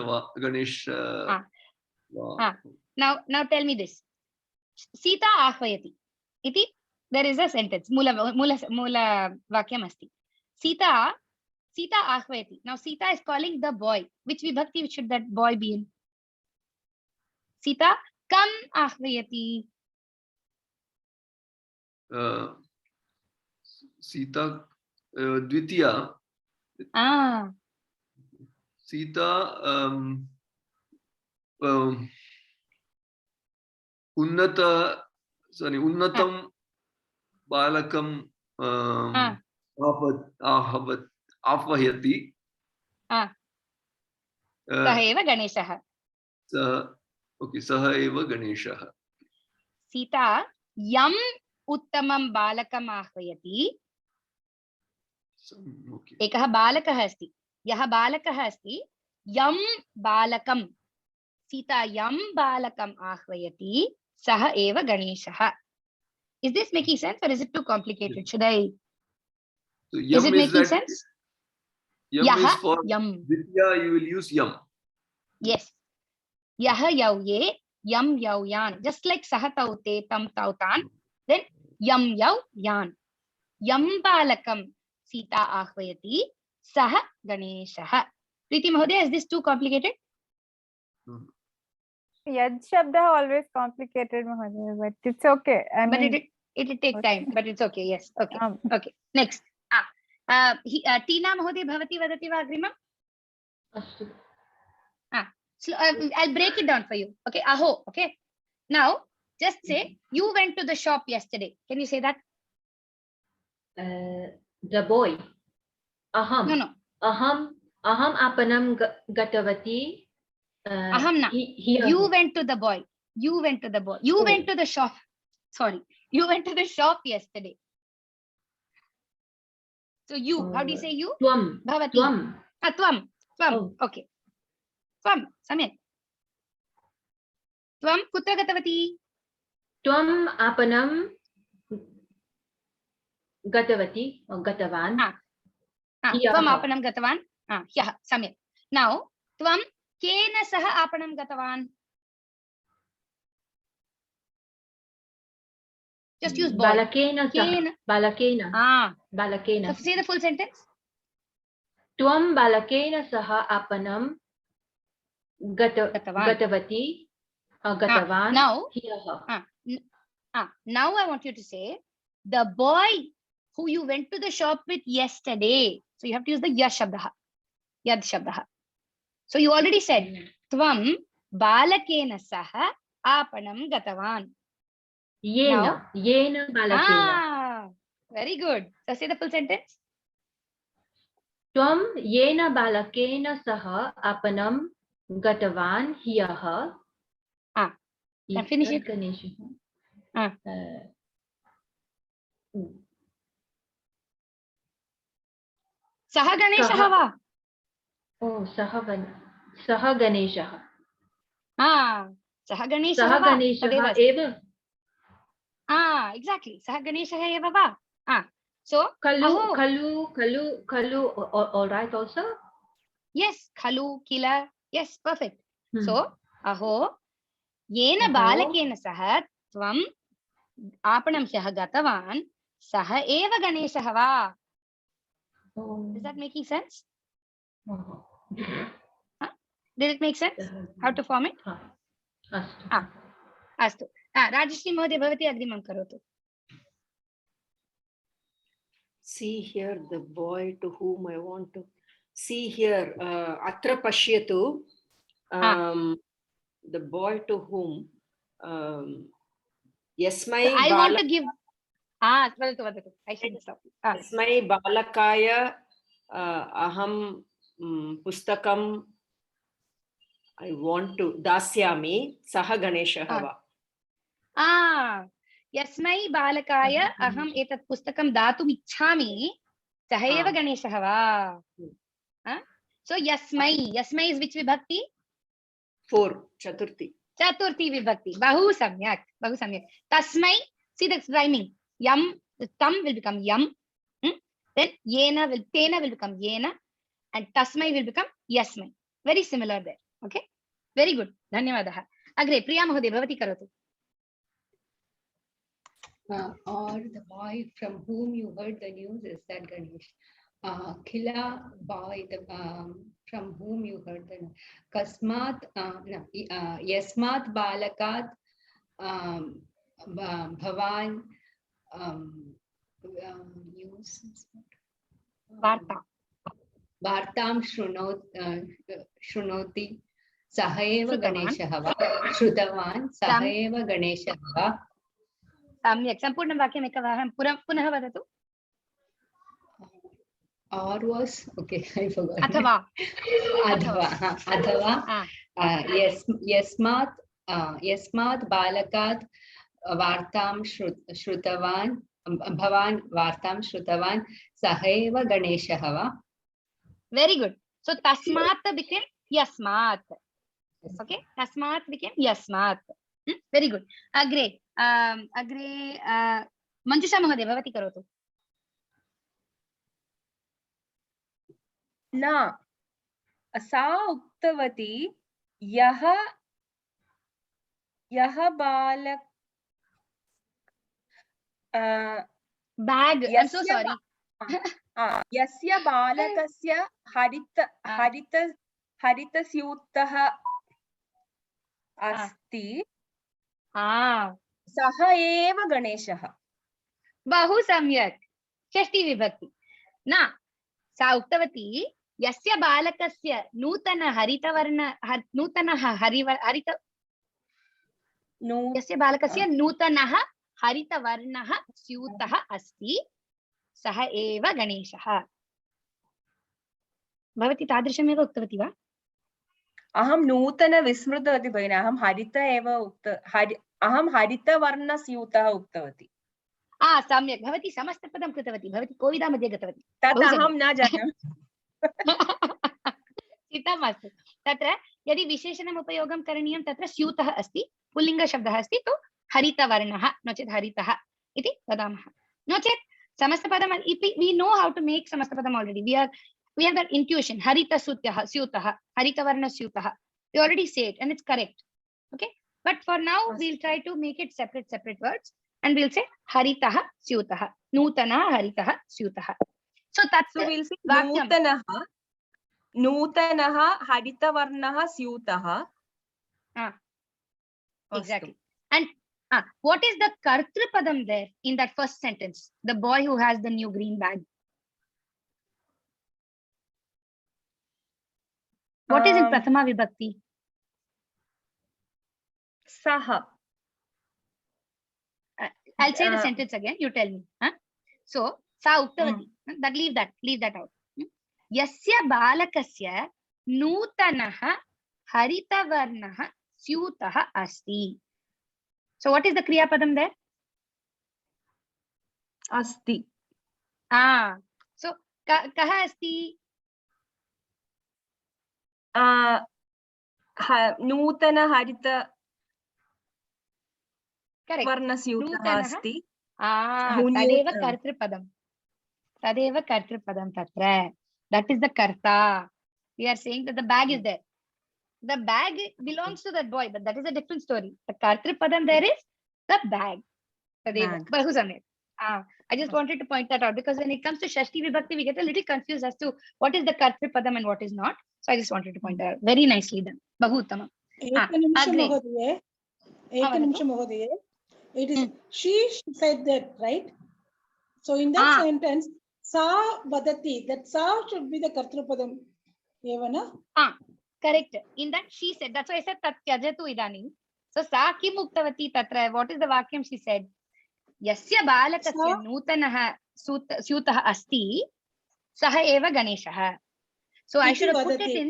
Now tell me this. Sita ahvayati. Iti, there is a sentence. Mula vakyam asti. Sita ahvayati. Now Sita is calling the boy. Which vibhakti should that boy be in? Sita kam ahvayati. Sita Dvitiya. Sita unnatam balakam ahvayati. सः एव गणेशः. Okay, सः एव गणेशः. सीता यम् उत्तमं बालकम् आह्वयति. एकः बालकः अस्ति. यः बालकः अस्ति यं बालकं सीता यं बालकम् आह्वयति सः एव गणेशः. Is this making sense or is it too complicated? Should I? So is it making sense? Yam is for Vidya, you will use yam. Yes. Yah yau ye, yam yau yan. Just like saha taute, tam tautan. Then yam yau yan. Yam balakam Sita ahvayati saha Ganeshah. Preeti Mahodaya, is this too complicated? Yad Shabda always complicated, Mahodaya, but it's okay. I mean, it will take time, but it's okay. Yes. Okay. Okay. Next. Tina Mahodaya, bhavati vadati va agrimam? Astu. So I'll break it down for you. Okay. Aho. Okay. Now, just say you went to the shop yesterday. Can you say that? The boy. Aham. No. Aham apanam gatavati. Aham na. You went to the boy. You went to the boy. You went to the shop. Sorry. You went to the shop yesterday. So you, how do you say you? Tvam. Bhavati. Tvam. Tvam. Tvam. Okay. Tvam. Samyat. Tvam kutra gatavati? Tvam apanam gatavati or gatavan. Tvam apanam gatavan. Hyah. Samyat. Now, tvam kena saha apanam gatavan? Just use boy. Balakena saha. Balakena. Balakena. So say the full sentence. Tvam balakena saha apanam gatavati. Gatavan. Now I want you to say the boy who you went to the shop with yesterday. So you have to use the yashabdaha. Yad shabdaha. So you already said tvam balakena saha apanam gatavan. Yena balakena. Very good. So say the full sentence. Tvam yena balakena saha apanam gatavan hiyaha. Then finish it. Saha Ganeshah va. Oh, Saha Ganeshah. Saha Ganeshah va. Eva. Exactly. Saha Ganeshah eva va. So Kalu, all right also? Yes, Kalu, Kila. Yes, perfect. So, aho, yena balakena saha tvam apanam hyah gatavan saha eva Ganeshah va. Is that making sense? Did it make sense? How to form it? Astu. Rajashri Mahodaya, bhavati agrimam karotu. See here the boy to whom I want to. See here, atra pashyatu, the boy to whom, yasmai I want to give, vadatu. I should stop. Yasmai balakaya aham pustakam, I want to, dasyami, saha Ganeshah va. Yasmai balakaya aham etat pustakam datum ichhami saha eva Ganeshah va. So Yasmai is which vibhakti? 4, Chaturthi. Chaturthi vibhakti. Bahu samyak. Tasmai, see the rhyming. Yam, the tam will become yam. Then tena will become yena. And tasmai will become yasmai. Very similar there. Okay. Very good. Dhanyavadaha. Agre, Priya Mahodaya, bhavati karotu. Or the boy from whom you heard the news, is that Ganesh? Kila boy, from whom you heard the news. Kasmat, Yasmat Balakat Bhavan Varta. वार्तां शृणोति सः एव श्रुतवान्। गणेशः वा श्रुतवान् सः एव गणेशः वा सम्यक् सम्पूर्णं वाक्यम् एकवारं पुनः वदतु or was okay I forgot अथवा अथवा यस्मात् बालकात् वार्तां श्रुतवान् भवान् वार्तां श्रुतवान् सः एव गणेशः वा very good so tasmat became yasmat okay tasmat became yasmat very good agre manjusha mahoday bhavati karotu न सा उक्तवती यः बालक bag I'm so sorry यस्य बालकस्य हरितस्यूतः अस्ति सः एव गणेशः बहु सम्यक् षष्ठी विभक्ति न सा उक्तवती यस्य बालकस्य नूतनः हरितवर्णः स्यूतः अस्ति सः एव गणेशः भवती तादृशमेव उक्तवती वा अहं नूतन विस्मृतवती भगिनी अहं हरितवर्णस्यूतः उक्तवती सम्यक् भवती समस्तपदं कृतवती भवती कोविदा मध्ये गतवती तत् अहं न जानामि चिन्ता मास्तु तत्र यदि विशेषणम् उपयोगं करणीयं तत्र स्यूतः अस्ति पुल्लिङ्गशब्दः अस्ति तु हरितवर्णः नो चेत् हरितः इति वदामः नो चेत् समस्तपदम् we know how to make समस्तपदम् already we have that intuition स्यूतः हरितवर्णस्यूतः we already say it and it's correct okay but for now we'll try to make it separate words and we'll say haritah syutah nutana haritah syutah so we'll say nutanah haritavarnah syutah exactly and what is the kartrupadam there in that first sentence the boy who has the new green bag what is in prathama vibhakti saha I'll say the sentence again. You tell me. So, sa uktavati. That leave that out. Yasya balakasya nutanah haritavarnah syutah asti. So, what is the kriya padam there? Asti. So, kaha asti? Nutana harita. Correct. वर्णस्यूतः अस्ति तदेव कर्तृपदं तत्र that is the karta we are saying that the bag is there the bag belongs to that boy but that is a different story the kartrupadam there is the bag tadeva bahu samyak I just wanted to point that out because when it comes to shashti vibhakti we get a little confused as to what is the kartrupadam and what is not so I just wanted to point that out very nicely done bahu uttamam ekanimisha mohodaye it is she said that right so in that sentence sa vadati that sa should be the kartrupadam evana correct in that she said that's why I said tat tyajatu idanim so sa kim uktavati tatra what is the vakyam she said yasya balakasya nutanah syutah asti sah eva ganeshah so I should have put it in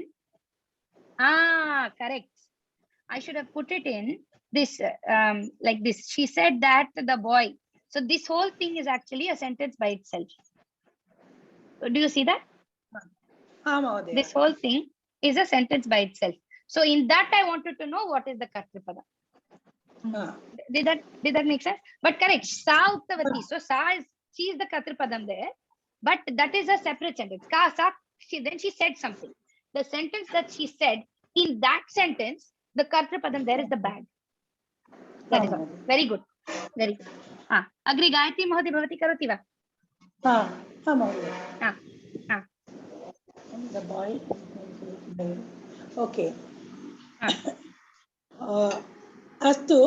correct I should have put it in this like this she said that the boy so this whole thing is actually a sentence by itself do you see that this whole thing is a sentence by itself so in that I wanted to know what is the kartrupada did that make sense but correct sa uktavati so sa is she is the kartrupadam there but that is a separate sentence ka sa then she said something the sentence that she said in that sentence the kartrupadam there is the bag that is all very good agri gayatri mahoday bhavati karoti va mahoday the boy okay astu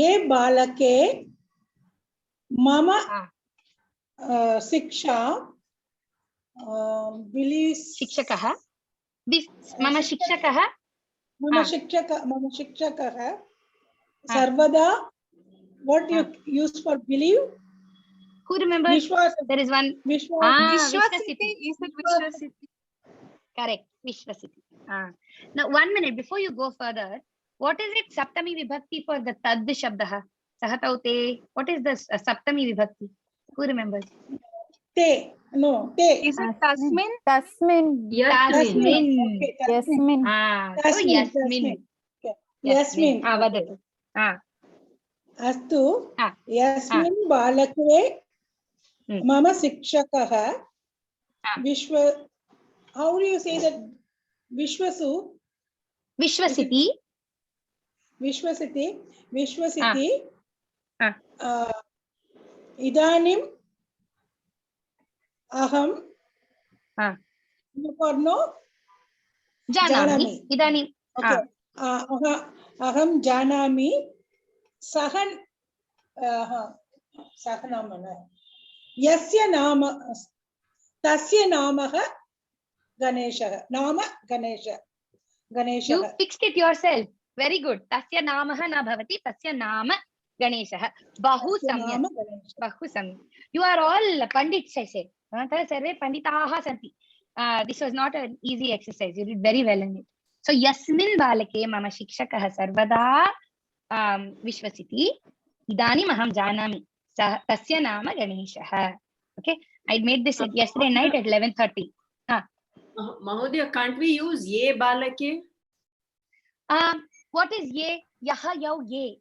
ye balake mama शिक्षा believes. शिक्षकः मम शिक्षकः मम शिक्षकः सर्वदा. What you use for believe? Who remembers? Vishwasati. There is one. Vishwasiti. Is it Vishwasiti? Correct. Vishwasiti. Now 1 minute before you go further. What is it Saptami Vibhakti for the Tad Shabdah? Sahatau te. What is the Saptami Vibhakti? Who remembers? Te. No. Te. Is it Tasmin? Tasmin. Tasmin. Okay, Yasmin. So Yasmin. Yasmin. Vadu. Astu. Yasmin balake mama shikshakah Vishwa. How do you say that? Vishwasu. Vishwasiti. Vishwasiti. Idanim aham. No. Janami. Idanim. Okay. Aham janami. Sahan. Sahanamana. Yasya nama. Tasya namaha Ganesha. Nama Ganesha. You fixed it yourself. Very good. Tasya namaha na bhavati. Tasya nama Ganesha. Bahu samyak. Bahu samyak. You are all pandits, I say. Sarve panditaha santi. This was not an easy exercise. You did very well in it. So Yasmin balake mama shikshakah sarvada Vishwasiti. Idanim aham janami. Tasya nama Ganeshah. Okay. I made this yesterday night at 11:30. Mahodaya, can't we use ye balake? What is ye? Yaha yau ye.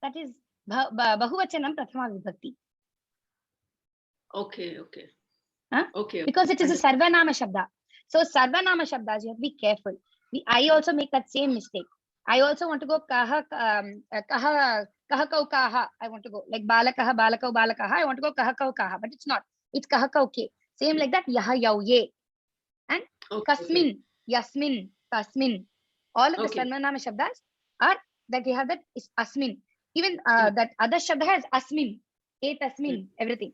That is bahuvachanam prathama vibhakti. Okay. Okay. Because it is a sarvanama shabda. So sarvanama shabdas, you have to be careful. I also make that same mistake. I also want to go kaha kau kaha. I want to go like balakaha balakau balakaha. I want to go kaha kau kaha, but it's not. It's kaha kau ke. Same like that. Yaha yau ye. And kasmin, yasmin, tasmin. All of the sarvanama shabdas are that you have that is asmin. Even that other shabda has asmin, e tasmin, everything.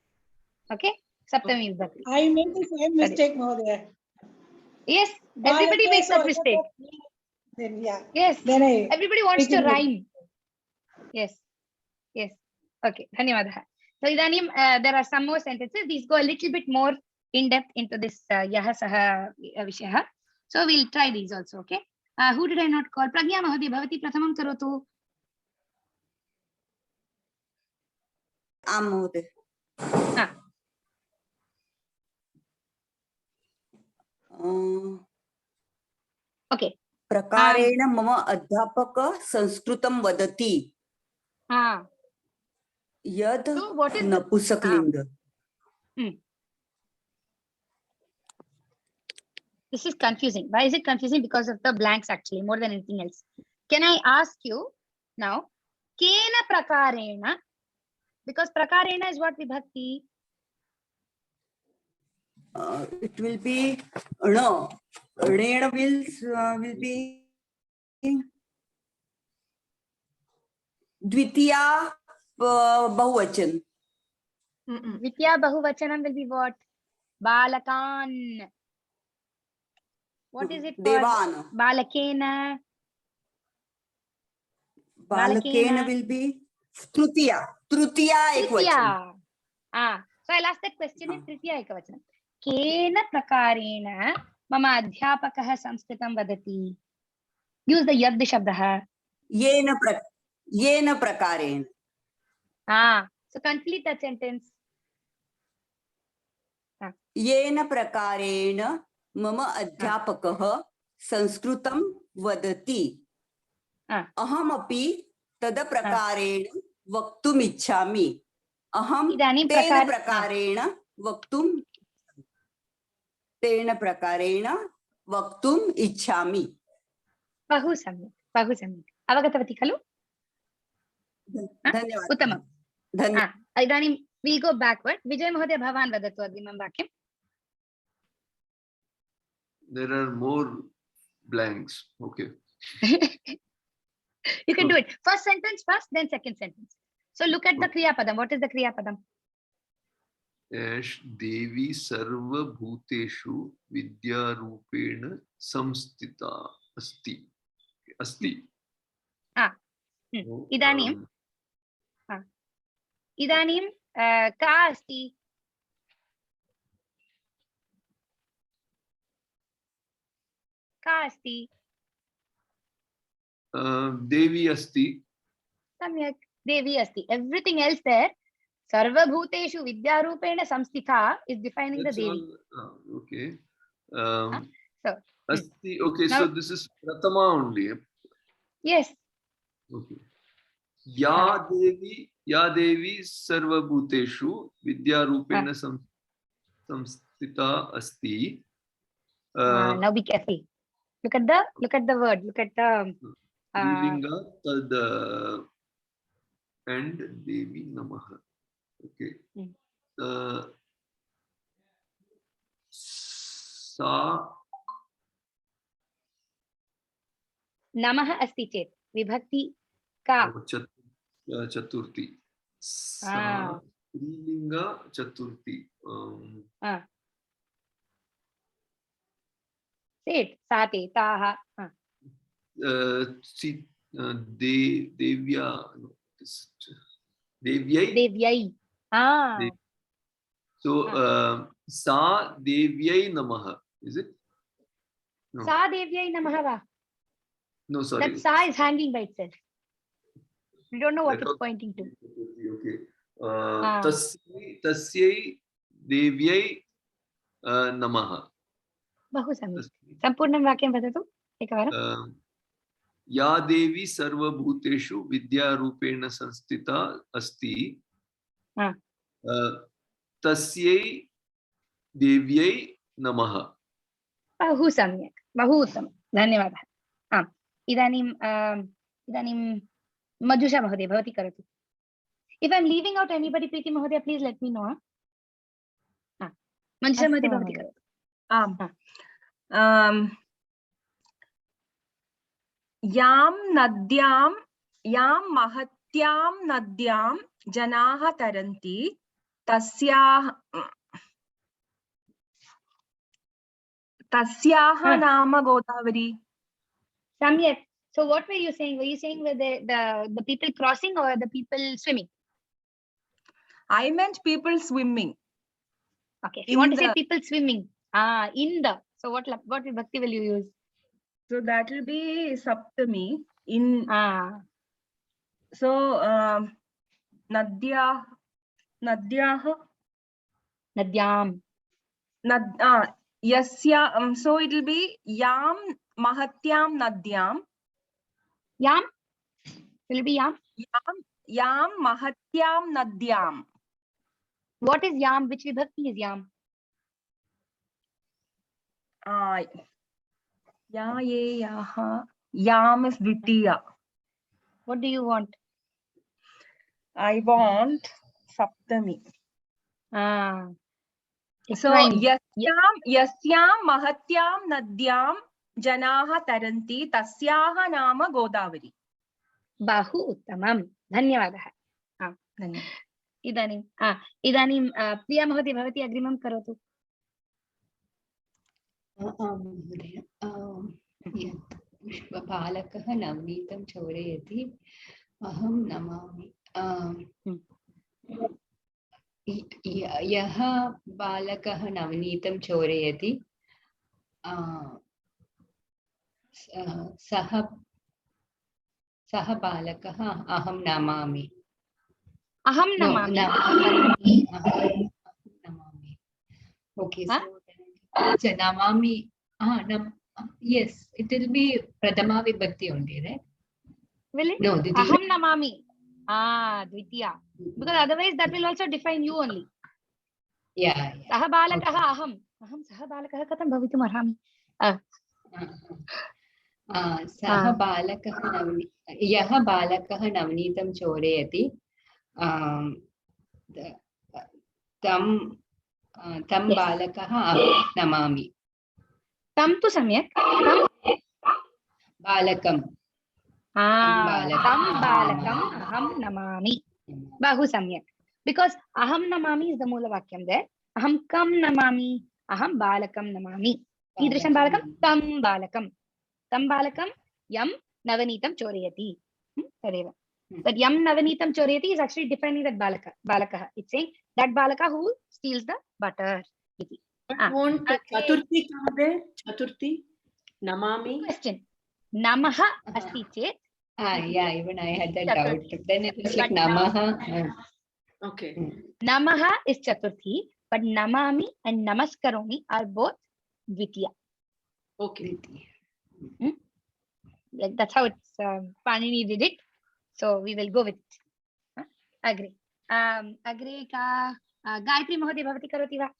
Okay. Saptami vibhakti. I made the same mistake, Mahodaya. Yes, everybody makes that mistake. Then yes, then everybody wants to rhyme. Yes. Okay, dhanyavadah. So idanim there are some more sentences. These go a little bit more in depth into this yaha saha vishayah. So we'll try these also. Okay. Who did I not call? Pragya Mahodaya, bhavati prathamam karotu. Mahodaya. Okay. प्रकारेण मम अध्यापक संस्कृतं वदति यद् नपुंसकलिंग. This is confusing. Why is it confusing? Because of the blanks actually, more than anything else. Can I ask you now, kena prakarena, because prakarena is what vibhakti? It will be no. Rena will be Dvitiya bahuvachan. Dvitiya bahuvachanam will be what? Balakan. What is it for? Devan. Balakena. Balakena will be Trutiya. Trutiya ekvachan. So I'll ask that question in Tritiya ekvachanam. Kena prakarena mama adhyapakah sanskritam vadati. Use the yad shabdah. Yena prakarena. So complete that sentence. Yena prakarena mama adhyapakah sanskritam vadati. Ahamapi tada prakarena vaktum ichchami. Aham tena prakarena vaktum ichchami. Bahu samyak. Avagatavati khalu? Uttamam. Idanim we'll go backward. Vijay Mahodaya bhavan vadatu agrimam vakyam. There are more blanks. Okay. You can do it. First sentence first, then second sentence. So look at the Kriya Padam. What is the Kriya Padam? एष देवी सर्वभूतेषु विद्यारूपेण संस्थिता अस्ति अस्ति इदानीं इदानीं का अस्ति का अस्ति देवी अस्ति सम्यक् देवी अस्ति एव्रिथिंग एल्स देयर सर्वभूतेषु विद्यारूपेण संस्थिता is defining the devi okay so asti okay now, so this is prathama only yes okay या देवी सर्वभूतेषु विद्यारूपेण संस्थिता अस्ति now be careful look at the word look at the Linga tad and Devi Namaha. Okay. Sa Namah asti chet vibhakti ka Chaturthi. Sa Linga Chaturthi. Say it. Sate taha. Devyai. So Sa Devyai Namaha, is it? No. Sa Devyai Namaha. No, sorry. That Sa is hanging by itself. We don't know what it's pointing to. Okay. Tasyai Devyai Namaha. Bahu samyak. Sampurnam vakyam vadatu ekavaram. या देवी सर्वभूतेषु विद्यारूपेण संस्थिता अस्ति तस्यै देव्यै नमः बहु सम्यक् बहु उत्तमं धन्यवादः इदानीं मधुषा महोदय भवती करोतु if I am leaving out anybody Preeti महोदय please let me know मधुषा महोदय भवती करोतु यां महत्यां नद्यां जनाः तरन्ति तस्याः नाम गोदावरी सम्यक् so what were you saying were the people crossing or the people swimming I meant people swimming okay if you want to say people swimming so what vibhakti will you use so that will be saptami in so nadyam yasya so it will be yam mahatyam nadyam yam will it be yam mahatyam nadyam what is yam which vibhakti is yam Yam is Dvitiya. What do you want? I want Saptami. So yasyam mahatyam nadyam janaha taranti tasyaha nama Godavari. Bahu uttamam. Dhanyavadah. Idanim Priya Mahodaya bhavati agrimam karotu. महोदय यत् पुष्पपालकः नवनीतं चोरयति अहं नमामि यः बालकः नवनीतं चोरयति सः बालकः अहं Namami okay so namami yes it will be pradhama vibhakti only right will it no aham namami dvitiya because otherwise that will also define you only yeah sah balakah aham sah balakah katham bhavitum arhami सः बालकः यः बालकः नवनीतं चोरयति तं बालकः नमामि तं तु सम्यक् बालकं तं बालकम् अहं नमामि बहु सम्यक् because aham namami is the moola vakyam there. Aham kam namami, aham balakam namami. Kidrisham balakam? Tam balakam. Tam balakam yam navanitam chorayati. Tadeva. That yam navanitam chorayati is actually defining that balaka. It's saying that balaka who steals the butter. Won't chaturthi come there? Chaturthi? Namami? Question. Namaha asti chet. Yeah, even I had that doubt. Then it was like Namaha. Okay. Namaha is Chaturthi, but Namami and Namaskaromi are both Dvitiya. Okay. Like that's how it's Panini did it. So we will go with it. Agree. Agree ka Gayatri Mahode bhavati karoti va?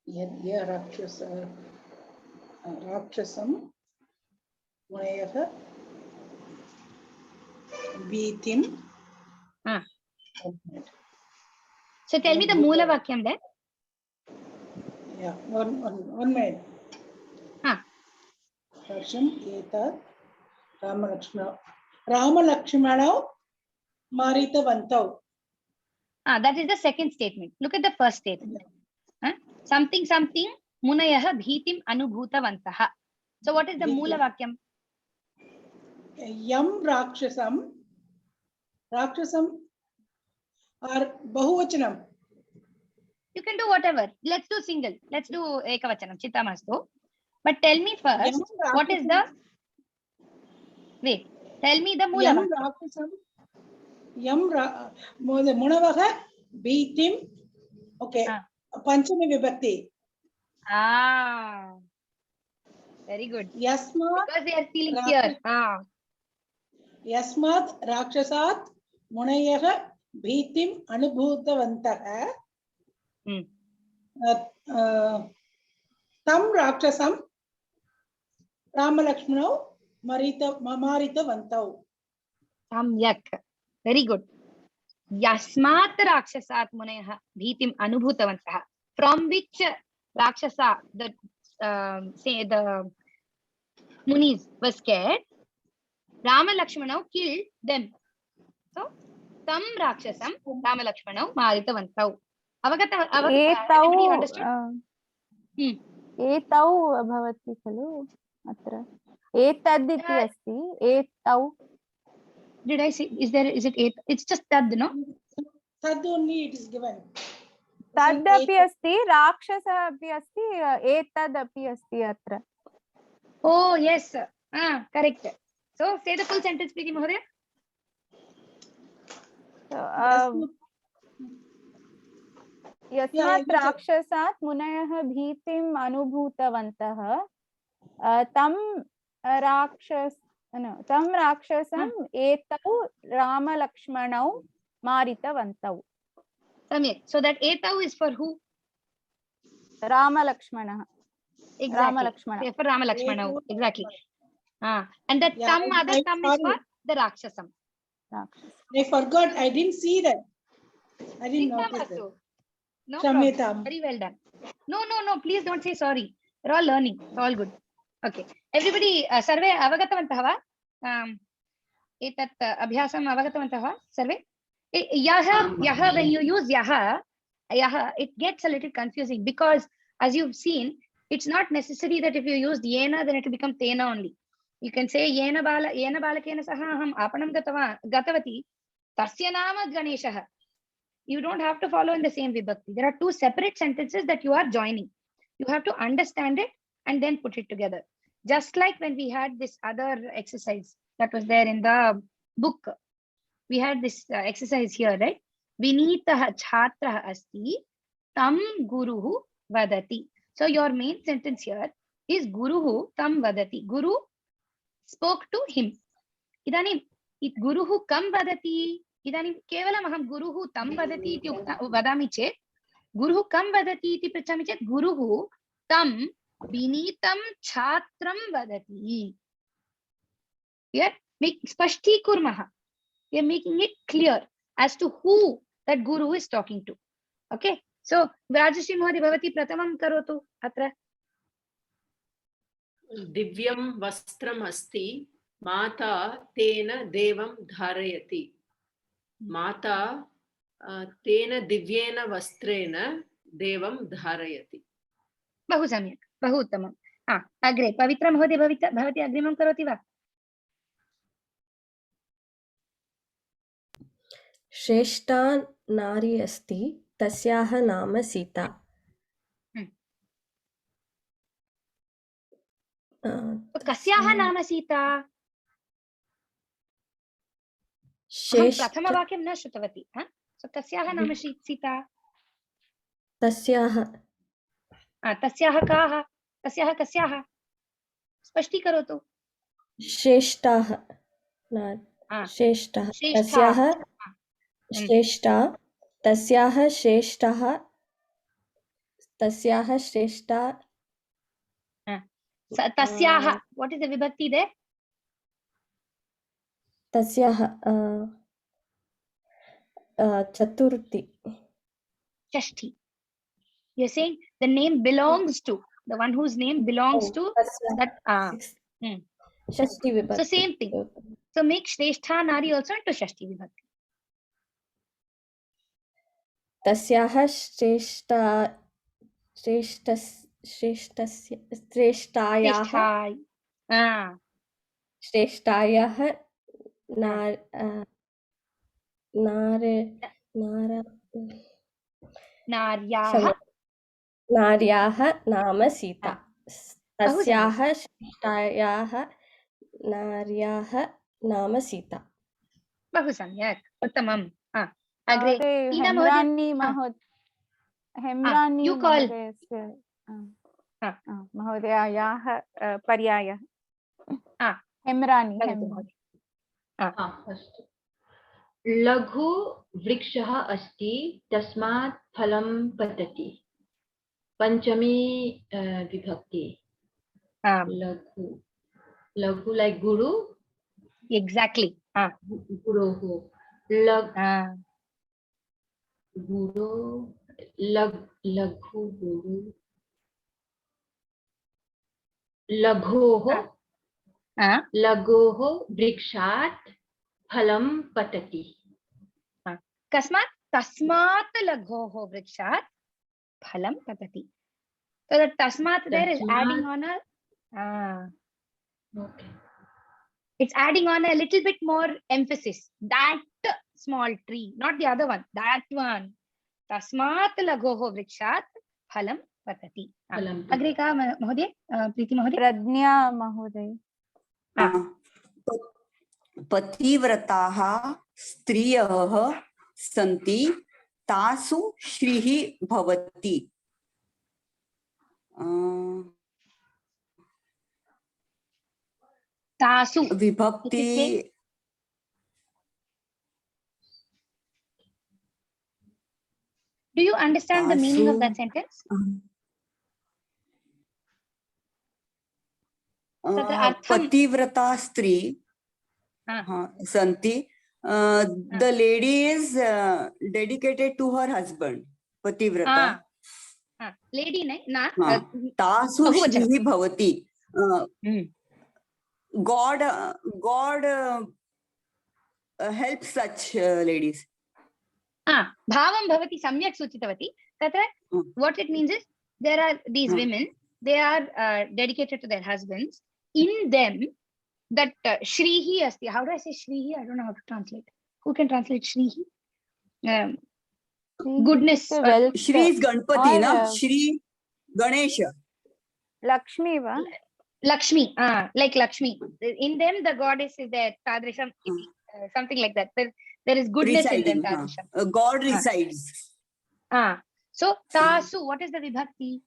Yadya Rakshasam Munayah Beatim. So tell me the Moola Vakyam there. Yeah, one minute. Raksham Eta Rama Lakshmana Marita Vantau. That is the second statement. Look at the first statement. Something Munayaha Bhitim Anubhutavantaha. So what is the Moola Vakyam? Yam Rakshasam or Bahuvachanam. You can do whatever. Let's do single. Let's do Ekavachanam. Chittamastu. But tell me first, what is the... Wait. Tell me the Moola Vakyam. Yam Munavaha Bhitim. Okay. Panchami Vibhakti. Very good. Yasmat. Because they are feeling fear. Yasmat Rakshasat Munayaha Bhitim Anubhutavantaha. Tam Rakshasam Rama Lakshmana Marita Vantau. Samyak. Very good. Yasmat Rakshasat Munayaha Bhitim Anubhutavantaha. From which Rakshasa, the Munis were scared, Rama Lakshmana killed them. So, Tam Rakshasam Rama Lakshmana Maritavantau. Everybody understood? Etau bhavati khalu atra. Etaditi asti. Etau. Did I say? Is it eight? It's just tad, no? Tad only it is given. Tad api asti. Rakshasa api asti. Etad api asti atra. Oh yes. Correct. So say the full sentence, Preeti Mahodaya. Yasmat Rakshasat Munayah Bhitim Anubhutavantah Tam Rakshasam Etau Rama Lakshmanau Maritavantau. So that Etau is for who? Rama Lakshmana. Exactly. Rama Lakshmana. For Rama Lakshmana. Exactly. And that other Tam is for the Rakshasam. I forgot. I didn't see that. I didn't notice that. No problem. Very well done. No. Please don't say sorry. We're all learning. It's all good. Okay. Everybody, surve avagatavantah va? Etat abhyasam avagatavantah va? Surve? Yaha, when you use yaha, it gets a little confusing because as you've seen, it's not necessary that if you use yena, then it will become tena only. You can say yena balakena saha aham apanam gatavati tasya nama ganeshah. You don't have to follow in the same vibhakti. There are two separate sentences that you are joining. You have to understand it and then put it together. Just like when we had this other exercise that was there in the book. We had this exercise here, right? Vinitaha chhatraha asti tam guruhu vadati. So your main sentence here is guruhu tam vadati. Guru spoke to him. Idanim guruhu kam vadati. इदानीं केवलम् अहं गुरुः तं वदति इति वदामि चेत् गुरुः कं वदति इति पृच्छामि चेत् गुरुः तं विनीतं छात्रं वदति. स्पष्टीकुर्मः. We are making it clear as to who that guru is talking to. Okay. So Rajashri Mohodi bhavati pratamam karotu atra. Divyam vastram asti माता तेन देवं धारयति. माता तेन दिव्येन वस्त्रेण देवं धारयति. बहु सम्यक्, बहु उत्तमम्. अग्रे पवित्र महोदय भवती अग्रिमं करोति वा? श्रेष्ठा नारी अस्ति, तस्याः नाम सीता. कस्याः नाम सीता? अहं प्रथमवाक्यं न श्रुतवती. कस्याः नाम सीता? तस्याः. तस्याः काः? तस्याः कस्याः? स्पष्टीकरोतु. श्रेष्ठाः. श्रेष्ठः. तस्याः श्रेष्ठा. तस्याः श्रेष्ठः. तस्याः श्रेष्ठा. तस्याः. What is the vibhakti there? तस्याः चतुर्थी. Shashti. You're saying the name belongs to the one whose name belongs to that. Shashti vibhakti. So same thing. So make Shreshtha Nari also into Shashti vibhakti. तस्याः श्रेष्ठायाः नार्याः नाम सीता. तस्याः श्रेष्ठायाः नार्याः नाम सीता. बहु सम्यक्, उत्तमम्. अग्रे हेम्रानी महोदयायाः पर्यायः. हेम्रानी. अस्तु. लघु वृक्षः अस्ति, तस्मात् फलं पतति. पंचमी विभक्ति. लघु. लघु like guru. Exactly. गुरोः. गुरु. लघु गुरु. लघोः. लघोः वृक्षात् फलं पतति. कस्मात्? तस्मात् लघोः वृक्षात् फलं पतति. So the tasmat there is adding on a okay. It's adding on a little bit more emphasis. That small tree, not the other one. That one. Tasmat laghoho vrikshat phalam patati. Agre ka mahodaya? Preeti mahodaya? Pradnya mahodaya. पतिव्रताः स्त्रियः सन्ति, तासु श्रीः भवति. तासु विभक्ति. Do you understand the meaning of that sentence? पतिव्रता स्त्री santi. The lady is dedicated to her husband. Pativrata. Lady na. Tasu shrihi bhavati. God helps such ladies. Bhavam bhavati samyak suchitavati. Tatra, what it means is there are these women. They are dedicated to their husbands. In them, that Shrihi asti. How do I say Shrihi? I don't know how to translate. Who can translate Shrihi? Goodness. Shri is Ganpati, na? Shri Ganesha. Lakshmi, va? Lakshmi. Like Lakshmi. In them, the goddess is there. Tadrisham, something like that. There is goodness residing in them. Tadrisham. God resides. So, Tasu, what is the vibhakti?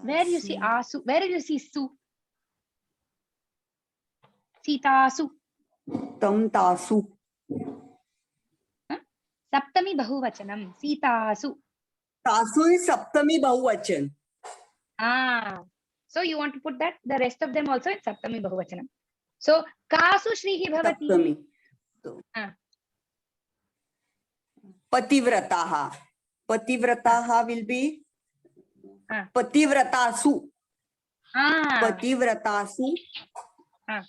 Where you see Asu? Where do you see Su? Sitasu. Tam Tasu. Saptami Bahuvachanam. Sitasu. Tasu is Saptami Bahuvachan. So you want to put that, the rest of them also in Saptami Bahuvachanam. So, Kasu Shrihi Bhavati. Saptami. Pativrataha. Pativrataha will be पतिव्रतासु Ah. पतिव्रतासु Ah.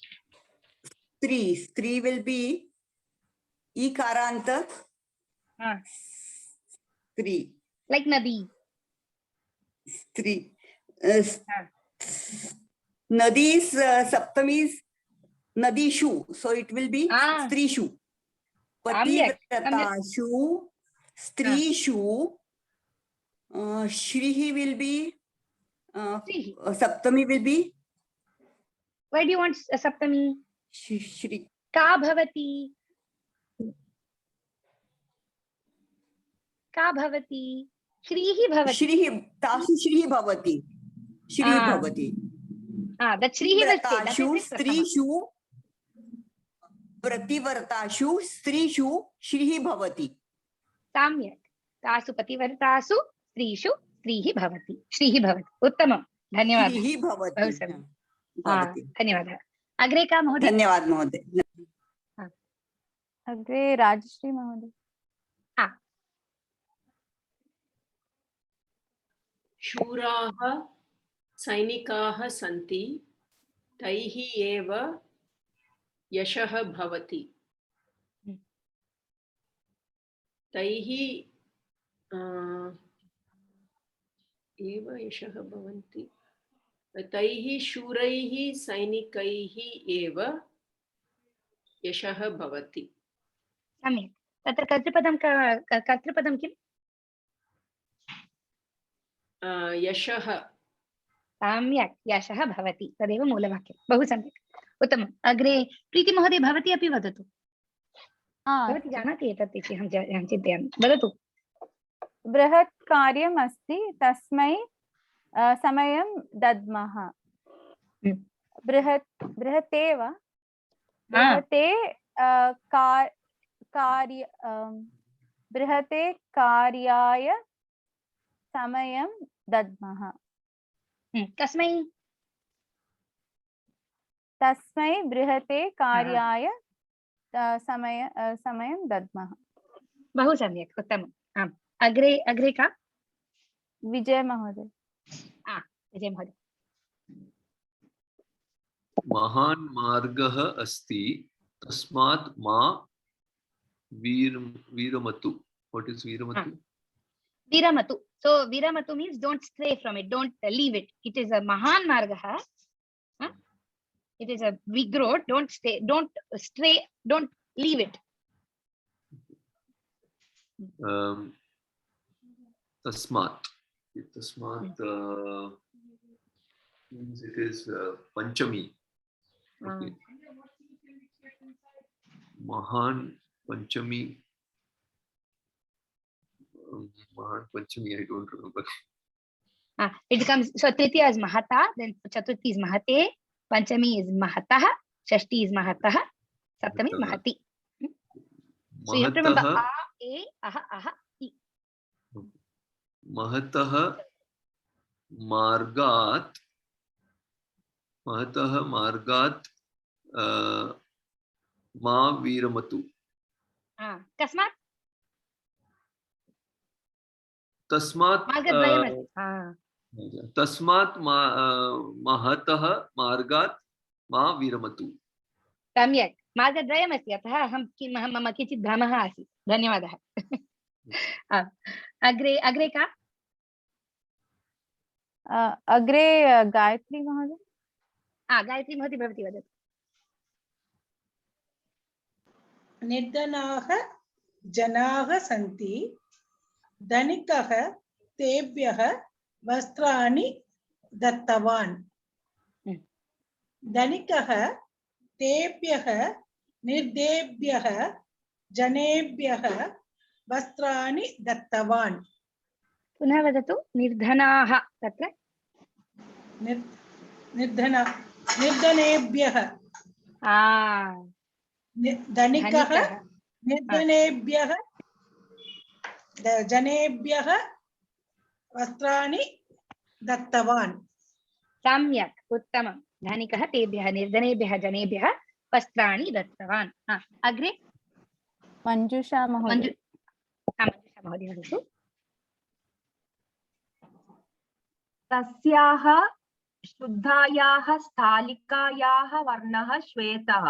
स्त्री will be ikaranta स्त्री Like Nadi. स्त्री Nadi is Saptami is Nadishu, so it will be Strishu. Pativratashu, Strishu, Shrihi will be Saptami will be. Why do you want Saptami? Shri. Ka bhavati. Ka bhavati. Shrihi bhavati. Shrihi, tasu Shrihi bhavati. Shrihi bhavati. That Shrihi will stay. That is it. Strishu, Prativartashu, Strishu, Shrihi bhavati. Samyak. Tasu pativartasu, Strishu, Shrihi bhavati. Shrihi bhavati. Uttamam. Dhanyawad. Shrihi bhavati. धन्यवादः. अग्रे का महोदय? धन्यवाद महोदय. अग्रे राजश्री महोदय. शूराः सैनिकाः सन्ति, तैः एव यशः भवति. तैः एव यशः भवन्ति. तैः शूरैः सैनिकैः एव यशः भवति. सम्यक्. तत्र कर्तृपदं किम्? यशः. सम्यक्. यशः भवति. तदेव मूलवाक्यं. बहु सम्यक्. उत्तमम्. अग्रे प्रीति महोदय भवती अपि वदतु. भवती जानाति एतत् इति अहं चिन्तयामि. वदतु. बृहत् कार्यम् अस्ति, तस्मै समयं दद्मः. बृहते कार्याय समयं दद्मः. कस्मै? तस्मै बृहते कार्याय समयं दद्मः. बहु सम्यक्. उत्तमम्. आम्. अग्रे का? विजय महोदय. विजय महोदय. महान् मार्गः अस्ति, तस्मात् मा वीरमतु. What is वीरमतु? Viramatu. So Viramatu means don't stray from it, don't leave it. It is a Mahan Margaha. It is a big road. Don't stray, don't leave it. Tasmat means it is Panchami. Okay. Mahan Panchami. I don't remember. It comes, so Tritiya is Mahata, then Chaturthi is Mahate, Panchami is Mahataha, Shashti is Mahataha, Saptami is Mahati. So you have to remember A, Aha, Aha, I. Mahataha Margat Ma Viramatu. Kasmat? Tasmat Mahatah Margat Ma Viramatu. सम्यक्. मार्गद्वयमस्ति, अतः मम किञ्चित् भ्रमः आसीत्. धन्यवादः. अग्रे का? अग्रे गायत्री महोदय. गायत्री महोदय भवती वदतु. निर्धनाः जनाः सन्ति, धनिकः तेभ्यः वस्त्राणि दत्तवान्. धनिकः तेभ्यः निर्धेभ्यः जनेभ्यः वस्त्राणि दत्तवान्. पुनः वदतु. निर्धनाः तत्र निर्धनेभ्यः. धनिकः निर्धनेभ्यः जनेभ्यः वस्त्राणि दत्तवान्. सम्यक्. उत्तमम्. धनिकः तेभ्यः निर्धनेभ्यः जनेभ्यः वस्त्राणि दत्तवान्. अग्रे मञ्जुषा महोदय. मञ्जुषा महोदय वदतु. तस्याः शुद्धायाः स्थालिकायाः वर्णः श्वेतः।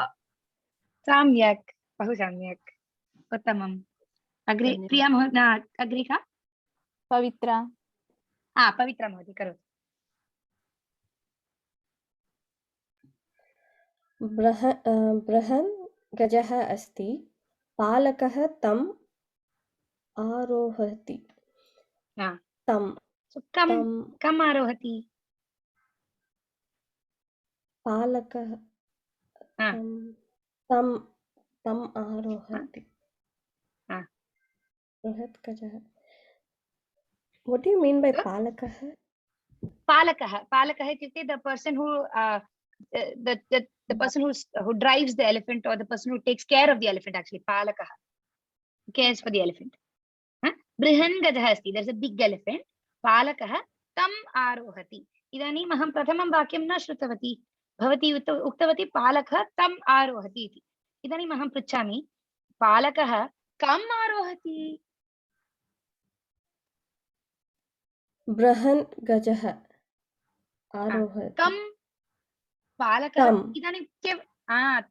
सम्यक्, बहु सम्यक्, उत्तमम्। अग्रे प्रिया महोदय, अग्रे का पवित्रा। पवित्रा महोदय करोतु। बृहन् गजः अस्ति, पालकः तम् आरोहति। कम् आरोहति? पालकः तम् आरोहति। बृहत् गजः। What do you mean by palakah? Palakah इत्युक्ते the person who the person who drives the elephant, or the person who takes care of the elephant, actually palakah cares for the elephant. Brihan gajah asti, there's a big elephant. Palakah tam arohati. इदानीम् अहं प्रथमं वाक्यं न श्रुतवती, भवती उक्तवती पालकः तम् आरोहति इति। इदानीम् अहं पृच्छामि, पालकः कम् आरोहति? बृहन् गजः आरोहति। कम् पालकः इदानीं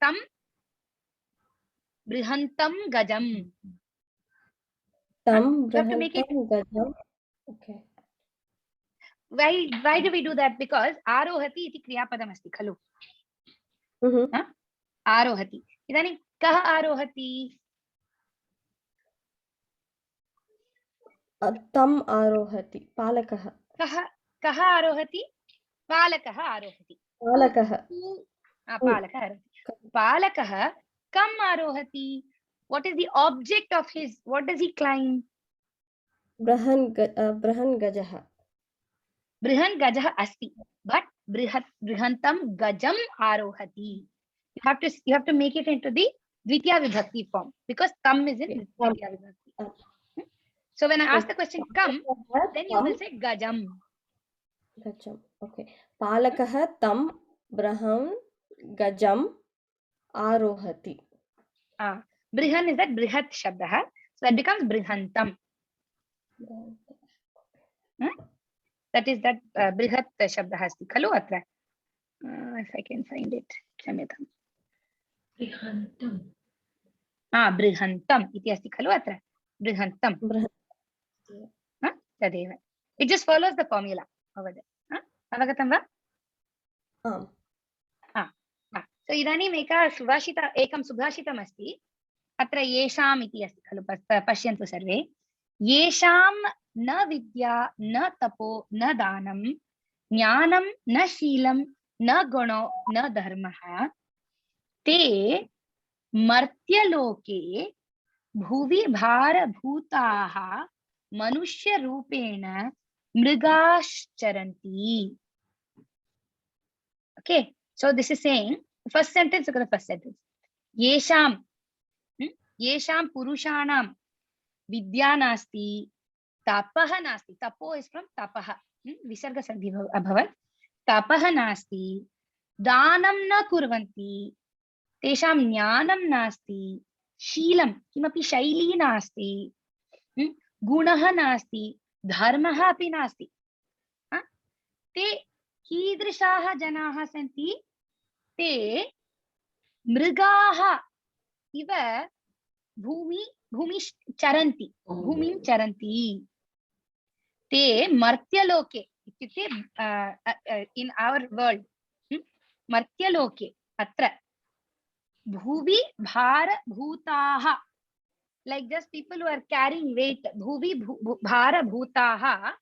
तं बृहन्तं गजम्। तं बृहन्तं गजम्। Okay. Why do we do that? Because आरोहति इति क्रियापदम् अस्ति खलु। आरोहति। इदानीं कः आरोहति? तम् आरोहति, पालकः। कः आरोहति? पालकः आरोहति। पालकः आरोहति। पालकः कम् आरोहति? What is the object of his? What does he climb? बृहन् गजः। बृहन् गजः अस्ति, but बृहन्तं गजम् आरोहति. You have to make it into the Dwitiya vibhakti form, because tam is in Dwitiya vibhakti. So when I ask the question kam, then you will say gajam. Gajam. Okay. Palakah tam braham gajam arohati. Brihan is that brihat shabdah, so that becomes brihantam. That is that brihat shabdah asti khalu atra. If I can find it, क्षम्यताम्. Brihantam. Brihantam iti asti khalu atra. Brihantam. तदेव. It just follows the formula over there. अवगतं वा? So इदानीम् एकं सुभाषितम् अस्ति. अत्र येषाम् इति अस्ति खलु, पश्यन्तु सर्वे. येषां न विद्या न तपो न दानं ज्ञानं न शीलं न गुणो न धर्मः ते मर्त्यलोके भुवि भारभूताः मनुष्यरूपेण मृगाश्चरन्ति. Okay, so this is saying, first sentence, look at the first sentence. Yesham purushanam vidya nasti tapaha nasti. Tapo is from tapaha. Visarga sandhi abhavat. Tapaha nasti. Danam na kurvanti. Tesham jnanam nasti. Sheelam kimapi shaili nasti. Gunaha nasti. Dharmaha api nasti. Te कीदृशाः जनाः सन्ति? ते मृगाः इव भूमिं चरन्ति. ते मर्त्यलोके इत्युक्ते in our world, मर्त्यलोके अत्र भुवि भारभूताः, like just people who are carrying weight, भुवि भारभूताः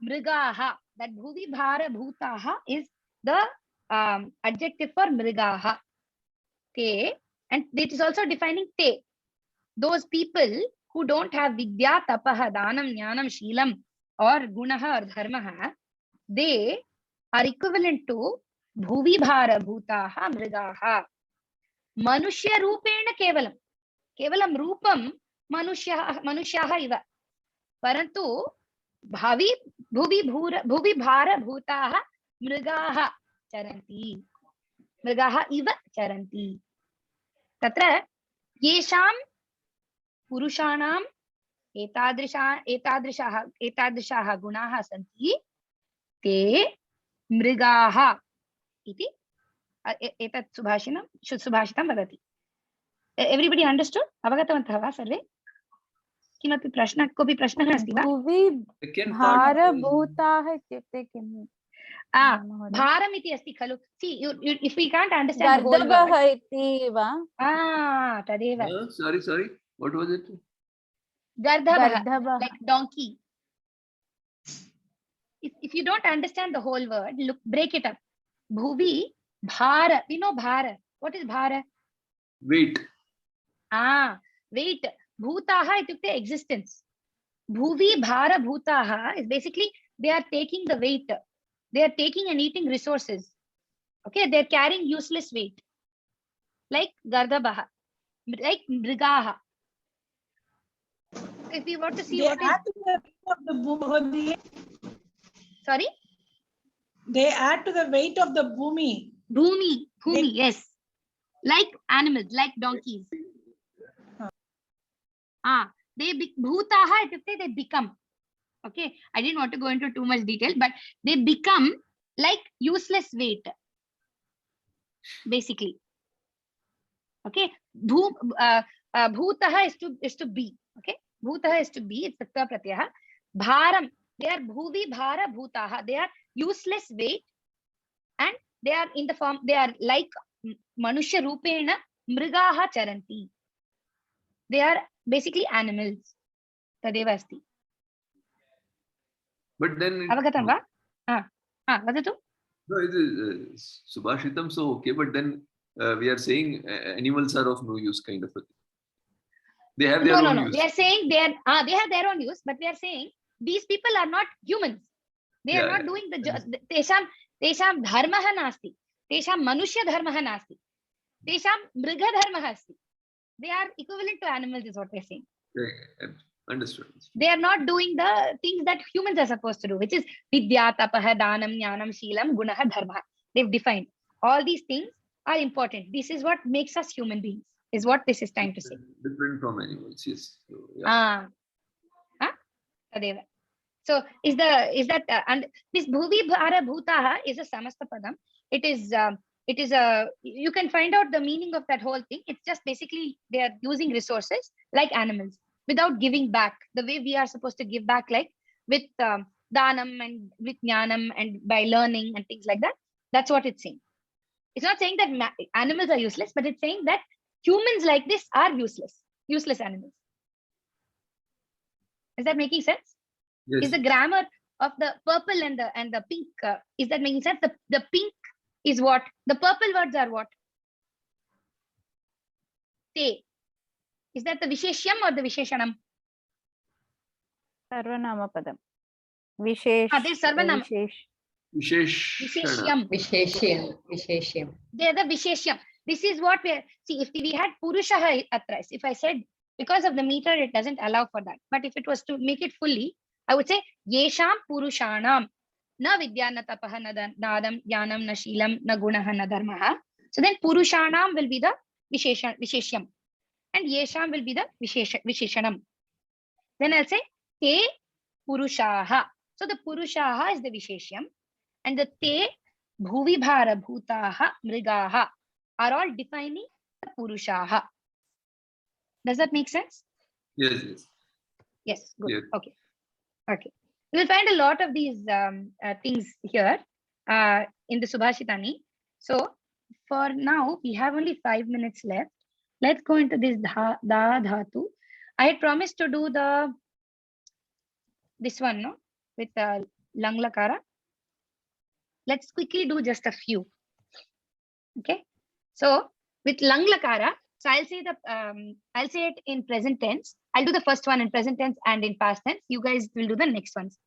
मृगाः. That bhuvi bhara bhutaha is the adjective for mrigaha. Te, and it is also defining te. Those people who don't have vidya, tapaha, danam, jnanam, sheelam, or gunaha or dharmaha, they are equivalent to bhuvi bhara bhutaha mrigaha. Manushya rupena kevalam. Kevalam rupam manushyaha iva. Parantu भुवि भारभूताः मृगाः चरन्ति. मृगाः इव चरन्ति. तत्र येषां पुरुषाणाम् एतादृशाः गुणाः सन्ति, te mrigaha iti etat subhashitam vadati. Everybody understood? Avagatavantah va sarve? किमपि प्रश्न कोऽपि प्रश्नः अस्ति वा? भुवि भारभूताः इत्युक्ते किम्? भारम् इति अस्ति खलु. See, if we can't understand the whole word. गर्दभः इति वा? तदेव. Sorry. What was it? Gardhabah, like donkey. If you don't understand the whole word, look, break it up. Bhuvi, bhara. We know bhara. What is bhara? Weight. Weight. Bhutaha ityukte existence. Bhuvi, bhara, bhutaha is basically they are taking the weight. They are taking and eating resources. Okay, they are carrying useless weight. Like Gardhabaha, like Mrigaha. If we want to see they what add is... to the weight of the bhumi. Sorry? They add to the weight of the bhumi. Bhumi, yes. Like animals, like donkeys. Bhutaha, they become. Okay, I didn't want to go into too much detail, but they become like useless weight, basically. Okay, bhutaha is to be. Okay, bhutaha is to be. It's the ta pratyaha. Bharam, they are bhuvi bhara bhutaha. They are useless weight, and they are in the form. They are like manushya rupena mrigaha charanti. They are basically animals. Tadeva asti. But then Avagatam va? Vadatu? No, it is subhashitam, so okay, but then we are saying animals are of no use, kind of a thing. They have their own use. We are saying they have their own use, but we are saying these people are not humans. They are not doing the tesham dharmaha nasti. Tesham manushya dharmaha nasti. Tesham mriga dharmaha asti. They are equivalent to animals, is what we are saying. Understood. They are not doing the things that humans are supposed to do, which is vidya, tapaha, danam, jnanam, sheelam, gunaha, dharma. They've defined. All these things are important. This is what makes us human beings, is what this is trying to say. Different from animals, yes. So, So is that and this bhuvi bhara bhutaha is a samasta padam. It is you can find out the meaning of that whole thing. It's just basically they are using resources like animals without giving back the way we are supposed to give back, like with danam and with jnanam and by learning and things like that. That's what it's saying. It's not saying that animals are useless, but it's saying that humans like this are useless animals. Is that making sense? Yes. Is the grammar of the purple and the pink, is that making sense? The pink is what? The purple words are what? Te. Is that the Visheshyam or the Visheshanam? Sarvanama padam. Vishesh. There's Sarvanama. Visheshyam. Visheshyam. They are the Visheshyam. This is what we are. See, if we had Purushaha atras, if I said, because of the meter, it doesn't allow for that. But if it was to make it fully, I would say, Yesham Purushanam. Na vidya, na tapaha, na nadam, jnanam, na sheelam, na gunaha, na dharmaha. So then Purushanam will be the Visheshyam. And Yesham will be the Visheshanam. Then I'll say, Te Purushaha. So the Purushaha is the Visheshyam. And the Te Bhuvi Bhara Bhutaha Mrigaha are all defining the Purushaha. Does that make sense? Yes. Yes, good. Yes. Okay. We'll find a lot of these things here in the Subhashitani. So for now, we have only 5 minutes left. Let's go into this da dhatu. I had promised to do this one, no, with lang lakara. Let's quickly do just a few. Okay. So with lang lakara, so I'll say it in present tense. I'll do the first one in present tense and in past tense. You guys will do the next ones.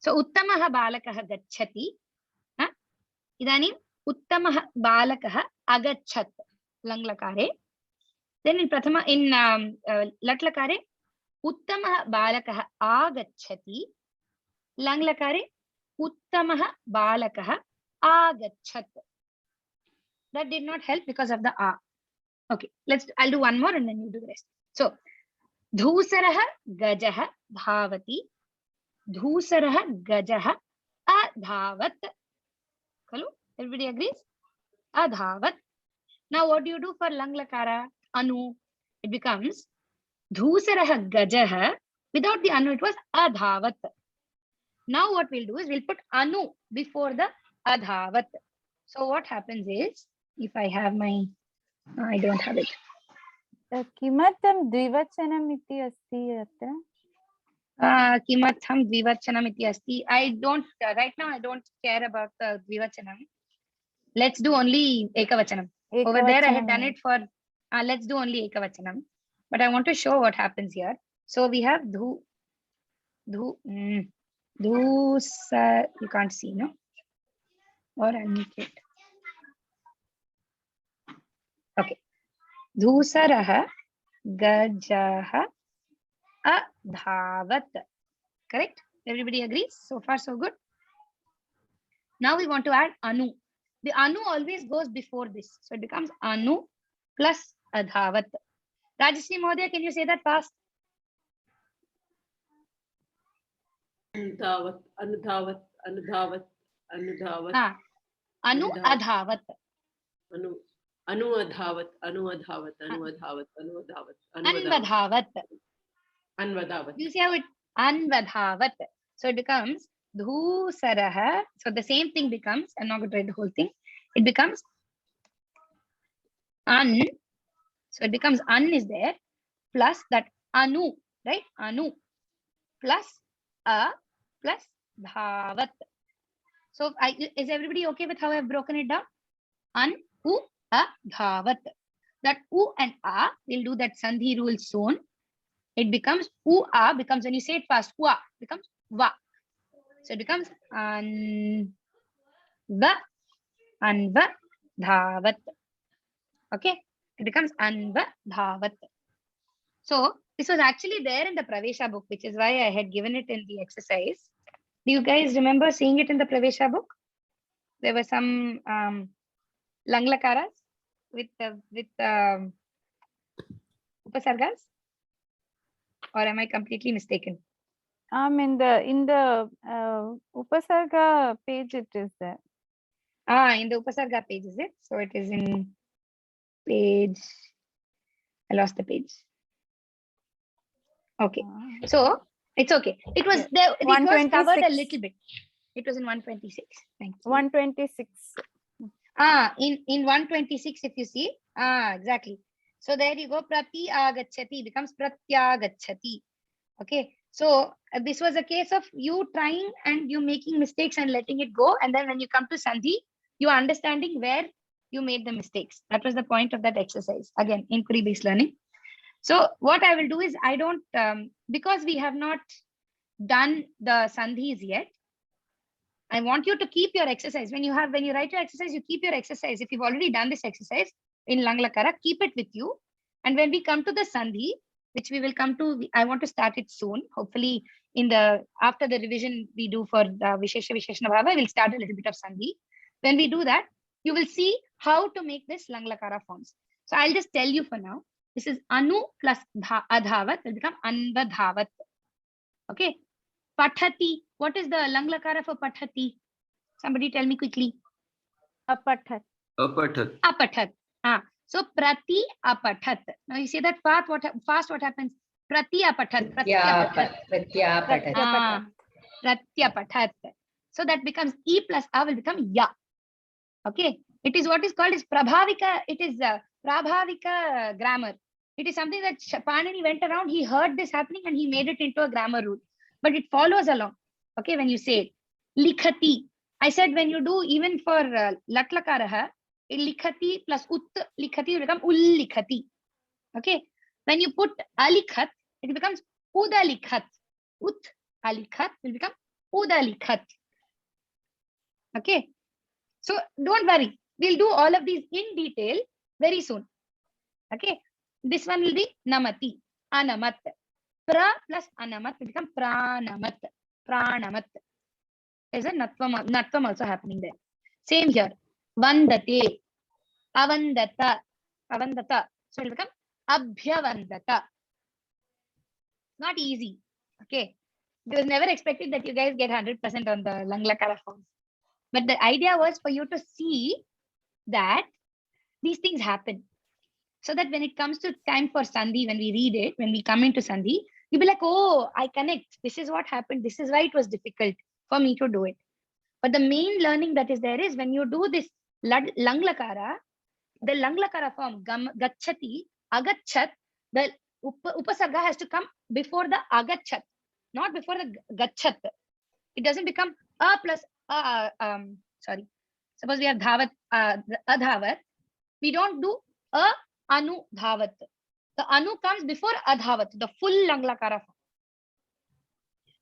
So uttamaha balakaha gacchati. Idanim uttamaha balakaha agachat lang lakare. Then in prathama in lat lakare uttamaha balakaha agacchati. Lang lakare uttamaha balakaha agachat. That did not help because of the a. Okay, I'll do one more and then you do the rest. So dhusaraha gajaha bhavati. Dhusaraha gajaha Adhavat. Hello? Everybody agrees? Adhavat. Now what do you do for lang lakara? Anu. It becomes Dhusarah Gajah. Without the anu, it was Adhavat. Now what we'll do is we'll put anu before the Adhavat. So what happens is, if I have my, I don't have it. किमर्थं द्विवचनम् इति अस्ति अत्र? Kimatham dvivachanam iti asti. I don't, right now I don't care about the dvivachanam. Let's do only ekavachanam. Over there I had done it for, let's do only ekavachanam. But I want to show what happens here. So we have you can't see, no? Or I'll make it. Okay. Dhusaraha gajaha adhavat. Correct? Everybody agrees? So far, so good. Now we want to add anu. The anu always goes before this. So it becomes anu plus adhavat. Rajashri Mohdaya, can you say that fast? Anudhavat, anudhavat, anudhavat, anudhavat. Anu adhavat. Anu adhavat, anu adhavat, anu adhavat, anu adhavat, Anvadhavat. Anvadhavat. You see how it anvadhavat. So it becomes dhusaraha. So the same thing becomes, I'm not going to write the whole thing. It becomes an. So it becomes an is there plus that anu, right? Anu plus a plus dhavat. So is everybody okay with how I've broken it down? An, u, a, dhavat. That u and a will do that sandhi rule soon. It becomes u, a becomes, when you say it fast, u, a becomes va. So it becomes anva, dhavat. Okay, it becomes anva, dhavat. So this was actually there in the Pravesha book, which is why I had given it in the exercise. Do you guys remember seeing it in the Pravesha book? There were some langlakaras with upasargas, or am I completely mistaken? In the upasarga page it is there. In the upasarga page, is it? So it is in page, I lost the page. Okay, so it's okay. It was there. It was covered a little bit. It was in 126. Thank you. 126. In 126, if you see, exactly. So there you go. Prati agachati becomes pratyagachati. Okay. So this was a case of you trying and you making mistakes and letting it go. And then when you come to sandhi, you are understanding where you made the mistakes. That was the point of that exercise. Again, inquiry-based learning. So what I will do is I don't, because we have not done the sandhis yet, I want you to keep your exercise. When you write your exercise, you keep your exercise. If you've already done this exercise in Langlakara, keep it with you. And when we come to the sandhi, which we will come to, I want to start it soon. Hopefully after the revision we do for the Vishesha Visheshana Bhava, we'll start a little bit of sandhi. When we do that, you will see how to make this Langlakara forms. So I'll just tell you for now. This is anu plus adhavat will become anvadhavat. Okay. Pathati. What is the langlakara for pathati? Somebody tell me quickly. Apathat. Apathat. Apathat. So prati apathat. Now you see that fast what happens? Prati apathat. Pratyapathat. So that becomes e plus a will become ya. Okay. It is what is called is prabhavika. It is prabhavika grammar. It is something that Panini went around. He heard this happening and he made it into a grammar rule. But it follows along. Okay, when you say it. Likhati. I said when you do even for latlakaraha, likhati plus ut likhati will become ullikhati. Okay. When you put alikhat, it becomes udalikhat. Ut alikhat will become udalikhat. Okay. So don't worry. We'll do all of these in detail very soon. Okay. This one will be namati, anamat. Pra plus anamat will become pranamat. Pranamat. There's a natvam also happening there. Same here. Vandate, avandata, avandata. So it will become abhyavandata. Not easy. Okay. It was never expected that you guys get 100% on the lang lakara forms. But the idea was for you to see that these things happen. So that when it comes to time for Sandhi, when we read it, when we come into Sandhi, you'll be like, oh, I connect. This is what happened. This is why it was difficult for me to do it. But the main learning that is there is when you do this lang lakara, the lang lakara form, gachati, agachat, the upasarga has to come before the agachat, not before the gachat. It doesn't become a plus sorry. Suppose we have dhavat, adhavat. We don't do a anu dhavat. The anu comes before adhavat, the full lang lakara form.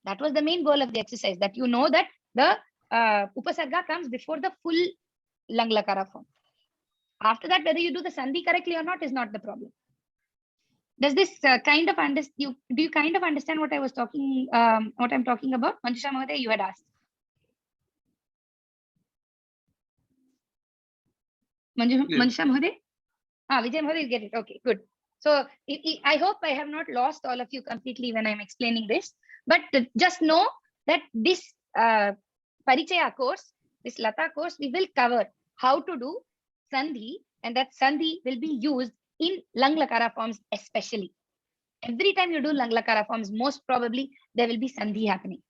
That was the main goal of the exercise, that you know that the upasarga comes before the full lang lakara form. After that, whether you do the sandhi correctly or not is not the problem. Does this kind of do you kind of understand what I was talking, what I'm talking about? Manjusha Mahoday, you had asked. Manjusha Mahoday? Vijay Mahoday, you get it. Okay, good. So I hope I have not lost all of you completely when I'm explaining this. But just know that this Parichaya course, this Lataa course, we will cover how to do Sandhi, and that Sandhi will be used in lang lakara forms especially. Every time you do lang lakara forms, most probably there will be Sandhi happening.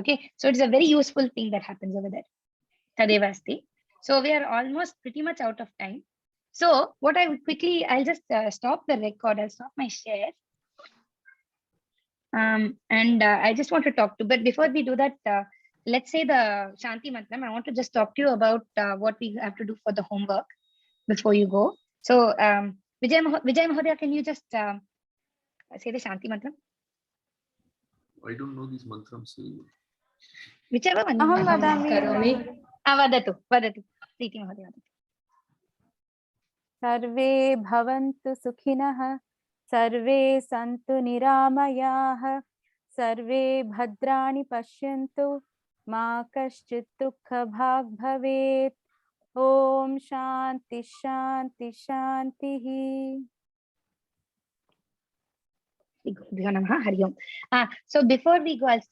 Okay, so it's a very useful thing that happens over there. Tadeva asti. So we are almost pretty much out of time. So what I would quickly, I'll just stop the record. I'll stop my share. And I just want to talk to, but before we do that, let's say the Shanti Mantram, I want to just talk to you about what we have to do for the homework before you go. So Vijay Mahodaya, can you just say the Shanti Mantram? I don't know these mantras. Whichever one. Aham vadami. Vadatu. Preeti Mahodaya. सर्वे भवन्तु सुखिनः सर्वे सन्तु निरामयाः सर्वे भद्राणि पश्यन्तु मा कश्चित् दुःखभाग् भवेत् ॐ शान्ति शान्ति शान्तिः So before we go, I'll stop